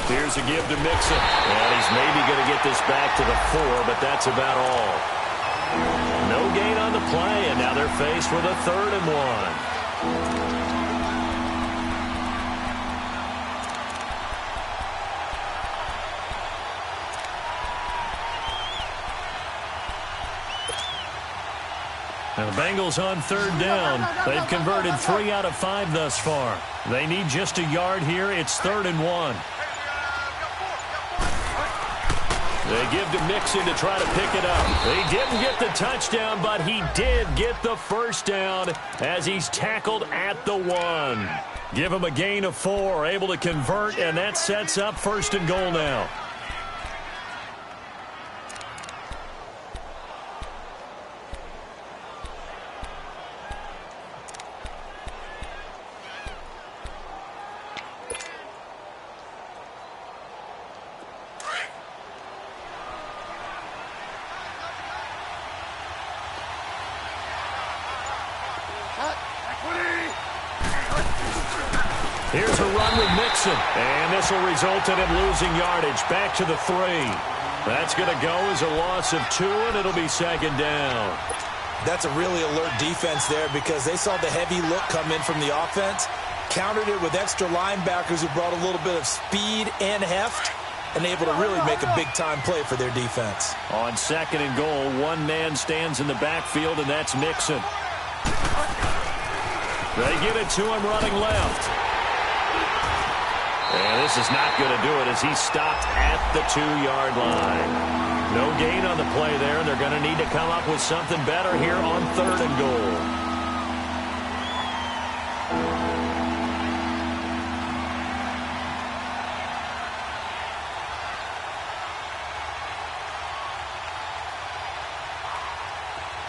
[SPEAKER 3] Here's a give to Mixon. And he's maybe going to get this back to the 4, but that's about all. No gain on the play, and now they're faced with a 3rd and 1. And the Bengals on 3rd down. They've converted 3 out of 5 thus far. They need just a yard here. It's 3rd and 1. They give to Mixon to try to pick it up. He didn't get the touchdown, but he did get the first down as he's tackled at the 1. Give him a gain of 4, able to convert, and that sets up 1st and goal now. Here's a run with Mixon, and this will result in him losing yardage back to the 3. That's going to go as a loss of 2, and it'll be second down.
[SPEAKER 4] That's a really alert defense there because they saw the heavy look come in from the offense, countered it with extra linebackers who brought a little bit of speed and heft, and able to really make a big-time play for their defense.
[SPEAKER 3] On 2nd and goal, one man stands in the backfield, and that's Mixon. They give it to him running left. And this is not going to do it as he stopped at the 2-yard line. No gain on the play there, and they're going to need to come up with something better here on 3rd and goal.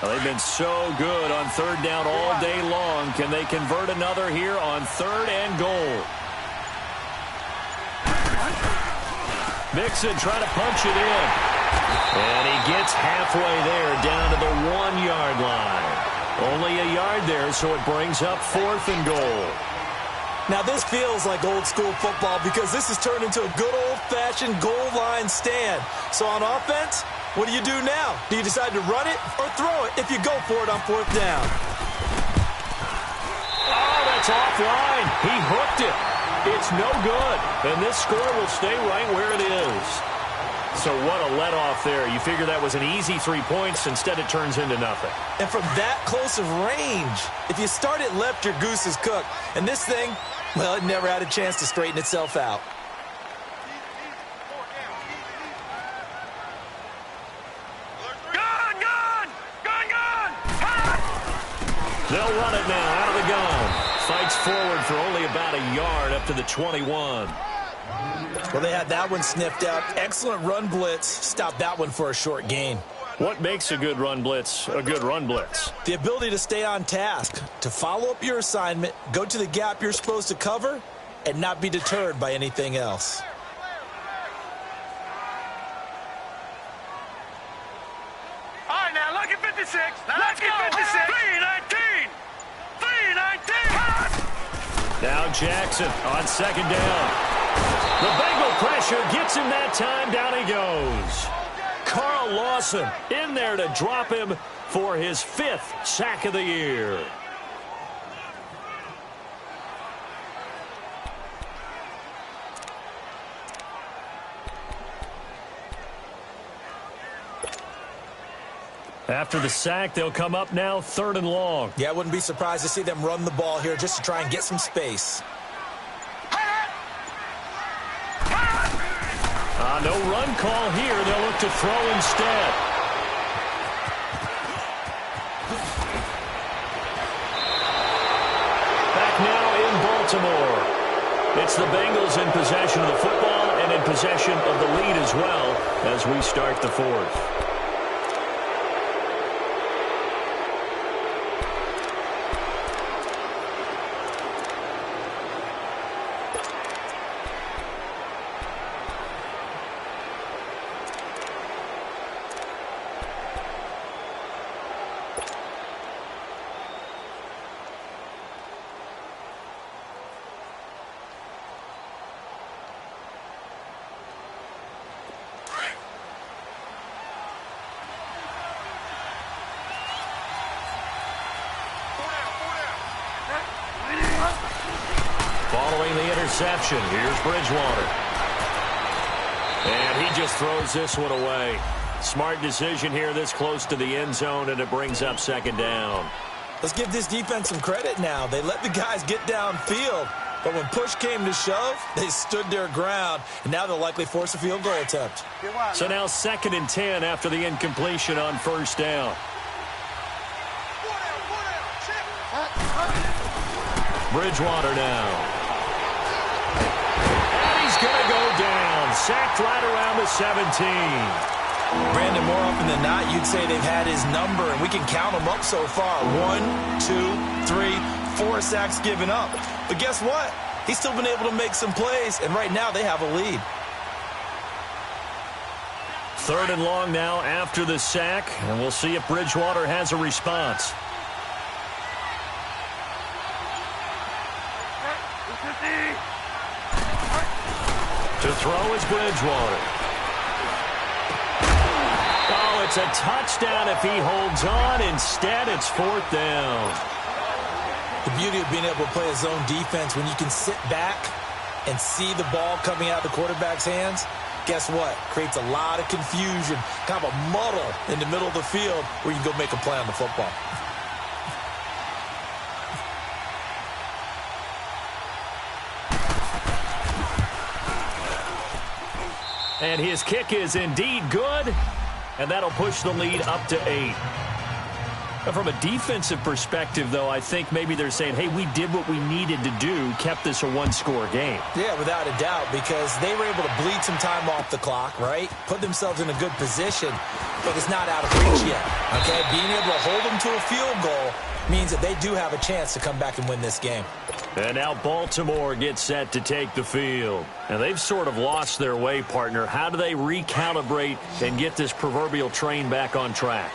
[SPEAKER 3] Well, they've been so good on 3rd down all day long. Can they convert another here on 3rd and goal? Mixon trying to punch it in. And he gets halfway there down to the 1-yard line. Only a yard there, so it brings up 4th and goal.
[SPEAKER 4] Now this feels like old school football because this has turned into a good old-fashioned goal line stand. So on offense, what do you do now? Do you decide to run it or throw it if you go for it on 4th down?
[SPEAKER 3] Oh, that's offline. He hooked it. It's no good. And this score will stay right where it is. So what a let-off there. You figure that was an easy 3 points. Instead, it turns into nothing.
[SPEAKER 4] And from that close of range, if you start it left, your goose is cooked. And this thing, well, it never had a chance to straighten itself out.
[SPEAKER 3] They'll run it now out of the gun. Fights forward for only about a yard up to the 21.
[SPEAKER 4] Well, they had that one sniffed out. Excellent run blitz. Stopped that one for a short gain.
[SPEAKER 3] What makes a good run blitz a good run blitz?
[SPEAKER 4] The ability to stay on task, to follow up your assignment, go to the gap you're supposed to cover, and not be deterred by anything else.
[SPEAKER 5] All right, now, lucky 56. Lucky 56. 319. 319.
[SPEAKER 3] Now Jackson on 2nd down. The Bengal pressure gets him that time. Down he goes. Carl Lawson in there to drop him for his 5th sack of the year. After the sack, they'll come up now 3rd and long.
[SPEAKER 4] Yeah, I wouldn't be surprised to see them run the ball here just to try and get some space.
[SPEAKER 3] No run call here. They'll look to throw instead. Back now in Baltimore. It's the Bengals in possession of the football and in possession of the lead as well as we start the 4th. Following the interception, here's Bridgewater. And he just throws this one away. Smart decision here this close to the end zone, and it brings up 2nd down.
[SPEAKER 4] Let's give this defense some credit now. They let the guys get downfield, but when push came to shove, they stood their ground, and now they'll likely force a field goal attempt.
[SPEAKER 3] So now 2nd and 10 after the incompletion on 1st down. Bridgewater now. And he's going to go down. Sacked right around the 17.
[SPEAKER 4] Brandon, more often than not, you'd say they've had his number, and we can count them up so far. 1, 2, 3, 4 sacks given up. But guess what? He's still been able to make some plays, and right now they have a lead.
[SPEAKER 3] 3rd and long now after the sack, and we'll see if Bridgewater has a response. To throw is Bridgewater. Oh, it's a touchdown if he holds on. Instead, it's 4th down.
[SPEAKER 4] The beauty of being able to play a zone defense when you can sit back and see the ball coming out of the quarterback's hands, guess what? Creates a lot of confusion, kind of a muddle in the middle of the field where you can go make a play on the football.
[SPEAKER 3] And his kick is indeed good, and that'll push the lead up to 8. But from a defensive perspective, though, I think maybe they're saying, hey, we did what we needed to do, kept this a one-score game.
[SPEAKER 4] Yeah, without a doubt, because they were able to bleed some time off the clock, right? Put themselves in a good position, but it's not out of reach yet, okay? Being able to hold them to a field goal means that they do have a chance to come back and win this game.
[SPEAKER 3] And now Baltimore gets set to take the field. And they've sort of lost their way, partner. How do they recalibrate and get this proverbial train back on track?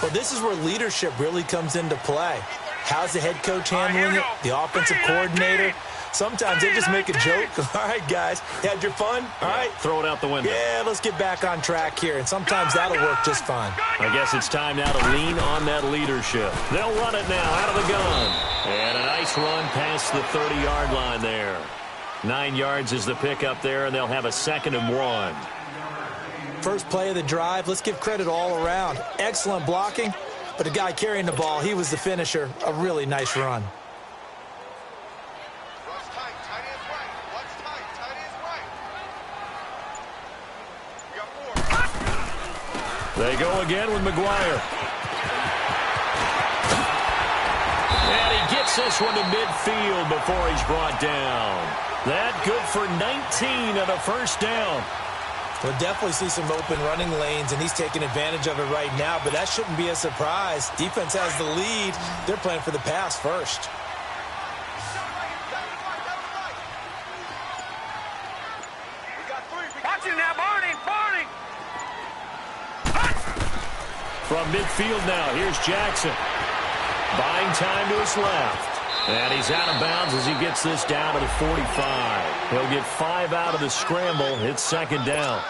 [SPEAKER 4] Well, this is where leadership really comes into play. How's the head coach handling it? The offensive coordinator? Sometimes they just make a joke. All right, guys, you had your fun? All right.
[SPEAKER 3] Throw it out the window.
[SPEAKER 4] Yeah, let's get back on track here. And sometimes that'll work just fine.
[SPEAKER 3] I guess it's time now to lean on that leadership. They'll run it now out of the gun. And a nice run past the 30-yard line there. 9 yards is the pickup there, and they'll have a 2nd and 1.
[SPEAKER 4] First play of the drive, let's give credit all around. Excellent blocking, but the guy carrying the ball, he was the finisher. A really nice run.
[SPEAKER 3] They go again with McGuire. And he gets this one to midfield before he's brought down. That good for 19 and a first down.
[SPEAKER 4] We'll definitely see some open running lanes, and he's taking advantage of it right now, but that shouldn't be a surprise. Defense has the lead. They're playing for the pass first.
[SPEAKER 5] Watching that, Barney.
[SPEAKER 3] From midfield now, here's Jackson. Buying time to his left. And he's out of bounds as he gets this down to the 45. He'll get 5 out of the scramble. It's 2nd down.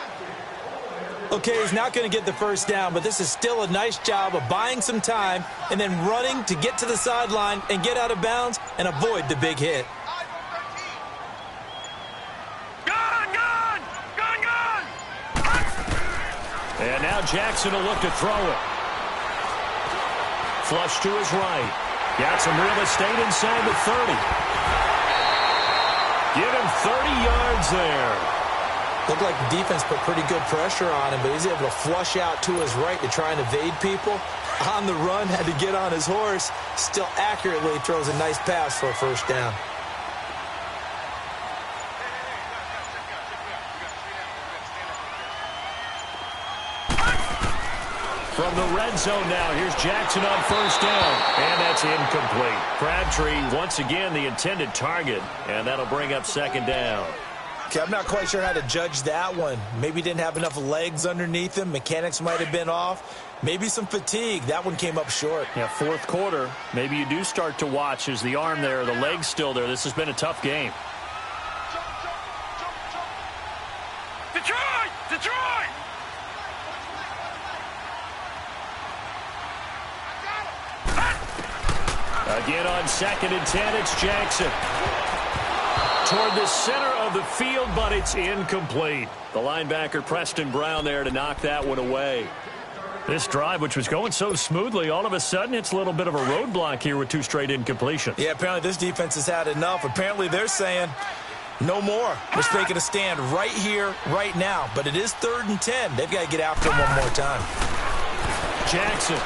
[SPEAKER 4] Okay, he's not going to get the first down, but this is still a nice job of buying some time and then running to get to the sideline and get out of bounds and avoid the big hit.
[SPEAKER 3] And now Jackson will look to throw it. Flush to his right. Got some real estate inside the 30. Give him 30 yards there.
[SPEAKER 4] Looked like the defense put pretty good pressure on him, but he's able to flush out to his right to try and evade people. On the run, had to get on his horse. Still accurately throws a nice pass for a first down.
[SPEAKER 3] From the red zone now, here's Jackson on first down. And that's incomplete. Crabtree, once again, the intended target. And that'll bring up 2nd down.
[SPEAKER 4] Okay, I'm not quite sure how to judge that one. Maybe didn't have enough legs underneath him. Mechanics might have been off. Maybe some fatigue. That one came up short.
[SPEAKER 3] Yeah, 4th quarter. Maybe you do start to watch as the arm there, the leg's still there. This has been a tough game.
[SPEAKER 5] Detroit!
[SPEAKER 3] Again on 2nd and 10, it's Jackson. Toward the center of the field, but it's incomplete. The linebacker, Preston Brown, there to knock that one away. This drive, which was going so smoothly, all of a sudden it's a little bit of a roadblock here with 2 straight incompletions.
[SPEAKER 4] Yeah, apparently this defense has had enough. Apparently they're saying no more. They're making a stand right here, right now. But it is 3rd and 10. They've got to get after him one more time.
[SPEAKER 3] Jackson.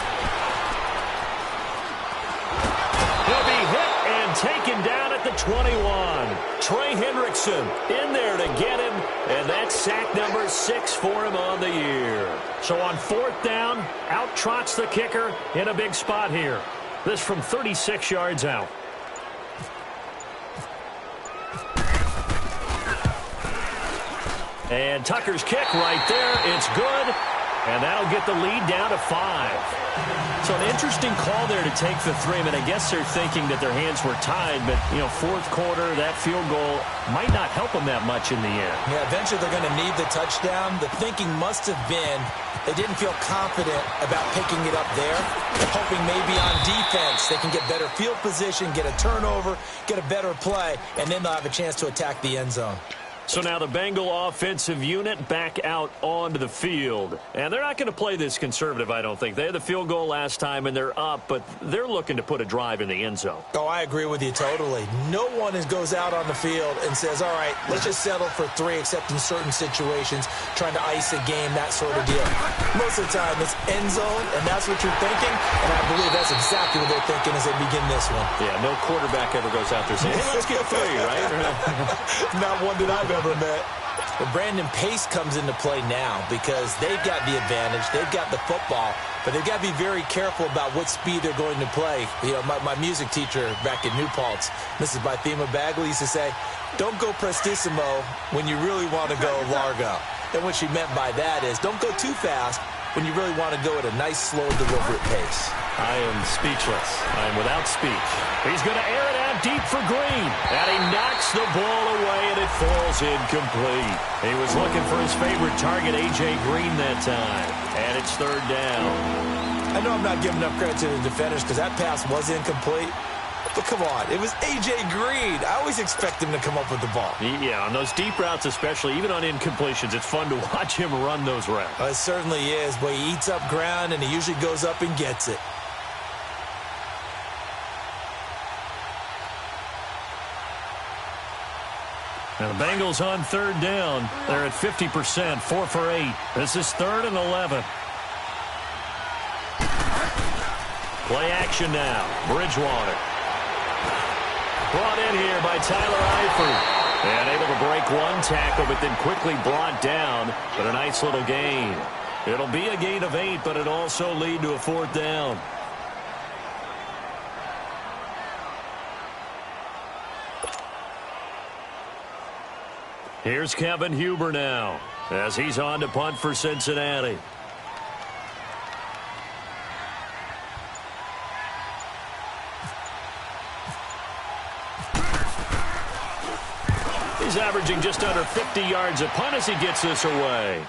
[SPEAKER 3] He'll be hit and taken down at the 21. Trey Hendrickson in there to get him, and that's sack number 6 for him on the year. So on 4th down, out trots the kicker in a big spot here. This from 36 yards out. And Tucker's kick right there. It's good. And that'll get the lead down to 5. So an interesting call there to take the 3. I mean, I guess they're thinking that their hands were tied, but, 4th quarter, that field goal might not help them that much in the end.
[SPEAKER 4] Yeah, eventually they're going to need the touchdown. The thinking must have been they didn't feel confident about picking it up there, hoping maybe on defense they can get better field position, get a turnover, get a better play, and then they'll have a chance to attack the end zone.
[SPEAKER 3] So now the Bengal offensive unit back out onto the field. And they're not going to play this conservative, I don't think. They had the field goal last time, and they're up, but they're looking to put a drive in the end zone.
[SPEAKER 4] Oh, I agree with you totally. No one goes out on the field and says, all right, let's just settle for 3, except in certain situations, trying to ice a game, that sort of deal. Most of the time, it's end zone, and that's what you're thinking, and I believe that's exactly what they're thinking as they begin this one.
[SPEAKER 3] Yeah, no quarterback ever goes out there saying, hey, let's get 3, right?
[SPEAKER 4] Not one that I've ever met. But Brandon, pace comes into play now because they've got the advantage. They've got the football, but they've got to be very careful about what speed they're going to play. You know, my music teacher back in New Paltz, Mrs. Bythema Bagley, used to say, don't go prestissimo when you really want to go largo. And what she meant by that is don't go too fast when you really want to go at a nice, slow, deliberate pace.
[SPEAKER 3] I am speechless. I am without speech. He's going to air it out deep for Green. And he knocks the ball away, and it falls incomplete. He was looking for his favorite target, A.J. Green, that time. And it's 3rd down.
[SPEAKER 4] I know I'm not giving enough credit to the defenders because that pass was incomplete. But come on, it was A.J. Green. I always expect him to come up with the ball.
[SPEAKER 3] Yeah, on those deep routes especially, even on incompletions, it's fun to watch him run those routes.
[SPEAKER 4] It certainly is, but he eats up ground, and he usually goes up and gets it.
[SPEAKER 3] Now the Bengals on 3rd down. They're at 50%, 4 for 8. This is 3rd and 11. Play action now. Bridgewater. Brought in here by Tyler Eifert. And able to break one tackle, but then quickly brought down. But a nice little gain. It'll be a gain of 8, but it'll also lead to a 4th down. Here's Kevin Huber now as he's on to punt for Cincinnati. He's averaging just under 50 yards a punt as he gets this away.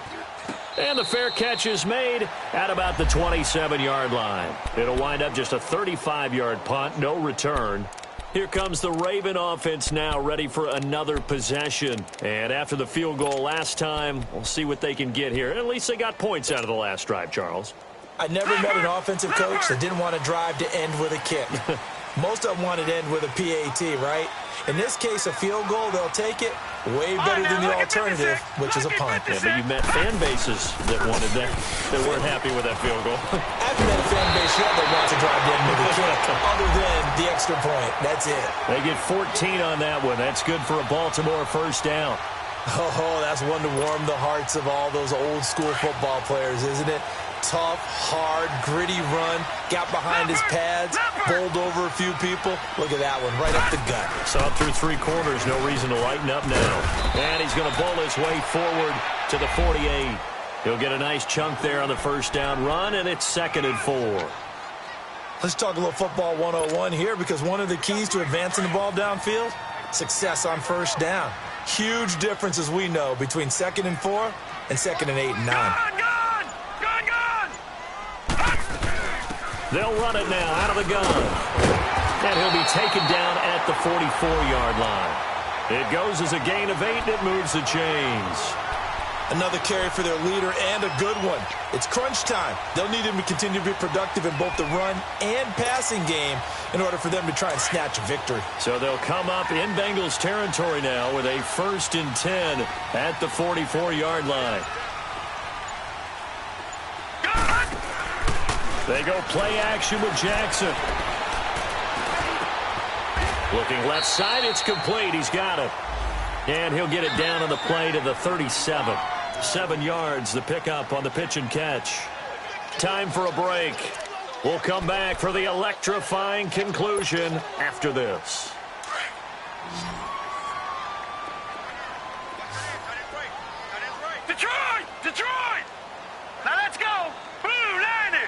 [SPEAKER 3] And the fair catch is made at about the 27-yard line. It'll wind up just a 35-yard punt, no return. Here comes the Raven offense now, ready for another possession. And after the field goal last time, we'll see what they can get here. At least they got points out of the last drive, Charles.
[SPEAKER 4] I never met an offensive coach that didn't want to drive to end with a kick. Most of them wanted to end with a PAT, right? In this case, a field goal, they'll take it. Way better than the alternative, which is a punt.
[SPEAKER 3] Yeah, but you met fan bases that wanted that weren't happy with that field goal.
[SPEAKER 4] I haven't met a fan base yet that wants to drive in with a kick, other than the extra point. That's it.
[SPEAKER 3] They get 14 on that one. That's good for a Baltimore 1st down.
[SPEAKER 4] Oh, that's one to warm the hearts of all those old school football players, isn't it? Tough, hard, gritty run. Got behind his pads, bowled over a few people. Look at that one, right up the gut.
[SPEAKER 3] Saw through 3 quarters, no reason to lighten up now. And he's going to bowl his way forward to the 48. He'll get a nice chunk there on the 1st down run, and it's 2nd and 4.
[SPEAKER 4] Let's talk a little football 101 here, because one of the keys to advancing the ball downfield, success on 1st down. Huge difference, as we know, between 2nd and 4 and 2nd and 8 and 9.
[SPEAKER 3] They'll run it now out of the gun. And he'll be taken down at the 44-yard line. It goes as a gain of 8, and it moves the chains.
[SPEAKER 4] Another carry for their leader, and a good one. It's crunch time. They'll need him to continue to be productive in both the run and passing game in order for them to try and snatch a victory.
[SPEAKER 3] So they'll come up in Bengals territory now with a 1st and 10 at the 44-yard line. They go play action with Jackson. Looking left side, it's complete. He's got it. And he'll get it down on the play to the 37. 7 yards, the pickup on the pitch and catch. Time for a break. We'll come back for the electrifying conclusion after this.
[SPEAKER 5] Detroit! Detroit! Now let's go! Blue 90!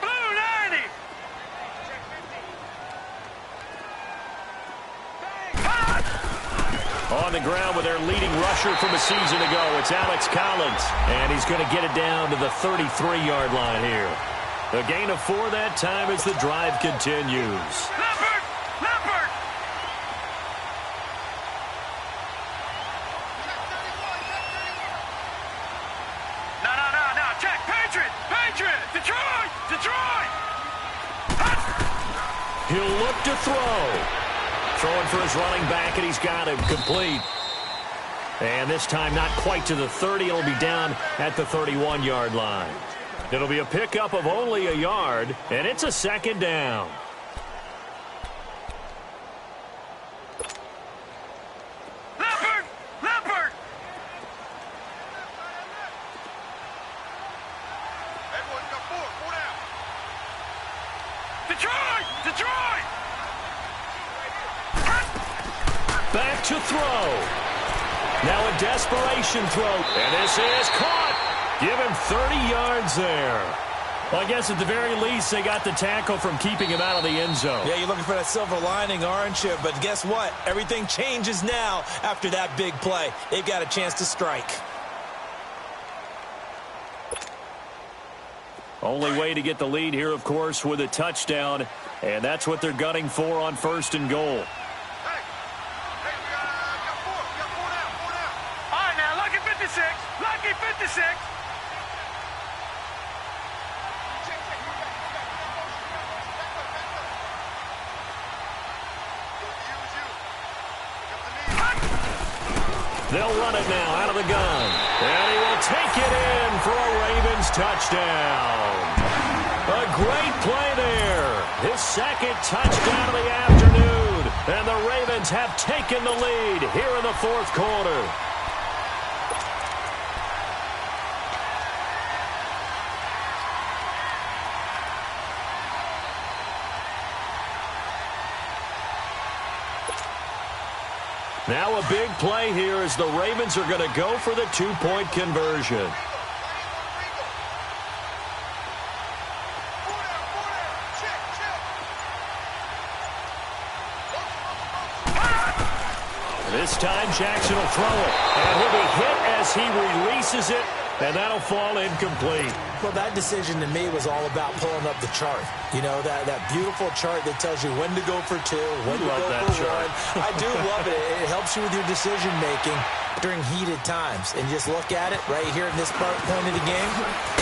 [SPEAKER 5] Blue 90!
[SPEAKER 3] On the ground with their leading rusher from a season ago, it's Alex Collins. And he's going to get it down to the 33-yard line here. A gain of 4 that time as the drive continues.
[SPEAKER 5] Leopard! Leopard!
[SPEAKER 3] He'll look to throw. Throwing for his running back, and he's got him complete. And this time not quite to the 30. It'll be down at the 31-yard line. It'll be a pickup of only a yard, and it's a second down.
[SPEAKER 5] Leopard! Detroit!
[SPEAKER 3] Back to throw. Now a desperation throw, and this is caught. Give him 30 yards there. Well, I guess at the very least, they got the tackle from keeping him out of the end zone.
[SPEAKER 4] Yeah, you're looking for that silver lining, aren't you? But guess what? Everything changes now after that big play. They've got a chance to strike.
[SPEAKER 3] Only way to get the lead here, of course, with a touchdown, and that's what they're gunning for on 1st and goal.
[SPEAKER 5] We got four down. All right, now, Lucky 56.
[SPEAKER 3] They'll run it now out of the gun. And he will take it in for a Ravens touchdown. A great play there. His second touchdown of the afternoon. And the Ravens have taken the lead here in the 4th quarter. Now a big play here as the Ravens are going to go for the 2-point conversion. This time Jackson will throw it, and he'll be hit as he releases it, and that'll fall incomplete.
[SPEAKER 4] Well, that decision to me was all about pulling up the chart. You know, that beautiful chart that tells you when to go for 2, when to go for 1. I do love it. It helps you with your decision-making during heated times. And just look at it right here in this point of the game.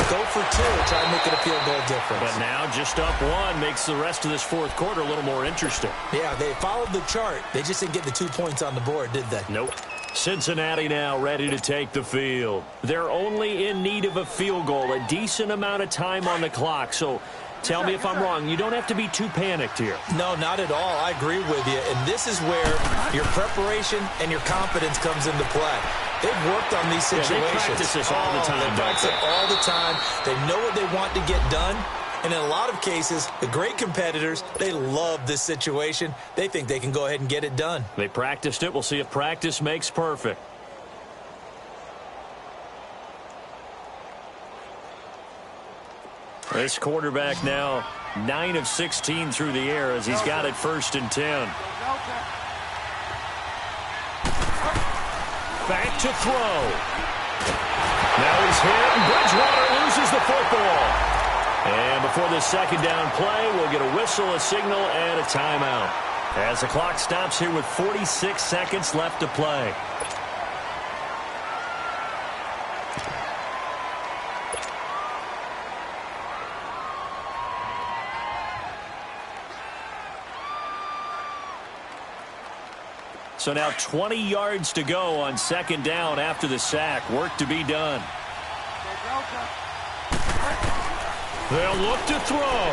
[SPEAKER 4] Go for 2. Try to make it a field goal difference.
[SPEAKER 3] But now just up 1 makes the rest of this 4th quarter a little more interesting.
[SPEAKER 4] Yeah, they followed the chart. They just didn't get the 2 points on the board, did they?
[SPEAKER 3] Nope. Cincinnati now ready to take the field. They're only in need of a field goal, a decent amount of time on the clock. So tell me if I'm wrong. You don't have to be too panicked here.
[SPEAKER 4] No, not at all. I agree with you. And this is where your preparation and your confidence comes into play. They've worked on these situations.
[SPEAKER 3] They practice this all the time.
[SPEAKER 4] They practice it all the time. They know what they want to get done. And in a lot of cases, the great competitors, they love this situation. They think they can go ahead and get it done.
[SPEAKER 3] They practiced it. We'll see if practice makes perfect. This quarterback now 9 of 16 through the air as he's got it 1st and 10. Back to throw. Now he's hit, and Bridgewater loses the football. And before this second down play, we'll get a whistle, a signal, and a timeout. As the clock stops here with 46 seconds left to play. So now 20 yards to go on 2nd down after the sack. Work to be done. They'll look to throw.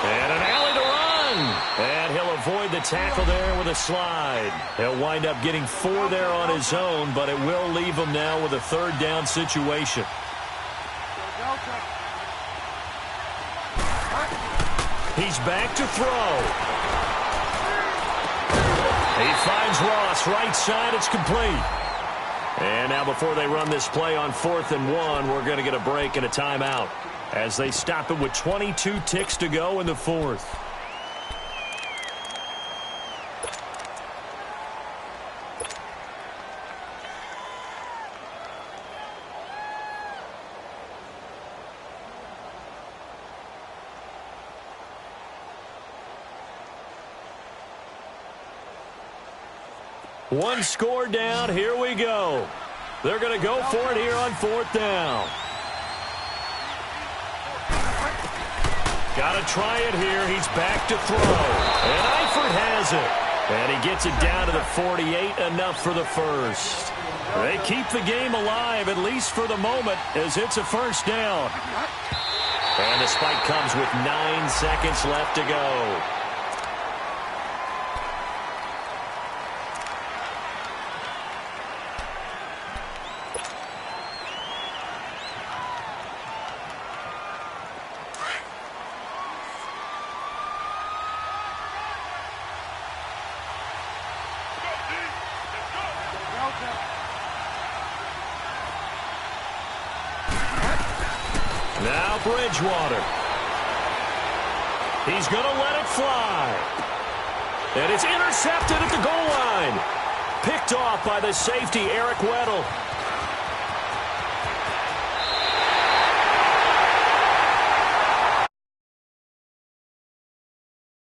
[SPEAKER 3] And an alley to run. And he'll avoid the tackle there with a slide. He'll wind up getting 4 there on his own, but it will leave him now with a 3rd down situation. He's back to throw. He finds Ross right side. It's complete. And now before they run this play on 4th and 1, we're going to get a break and a timeout as they stop it with 22 ticks to go in the 4th. One score down. Here we go. They're going to go for it here on 4th down. Got to try it here. He's back to throw. And Eifert has it. And he gets it down to the 48, enough for the first. They keep the game alive, at least for the moment, as it's a first down. And the spike comes with 9 seconds left to go. Now Bridgewater. He's going to let it fly. And it's intercepted at the goal line. Picked off by the safety, Eric Weddle.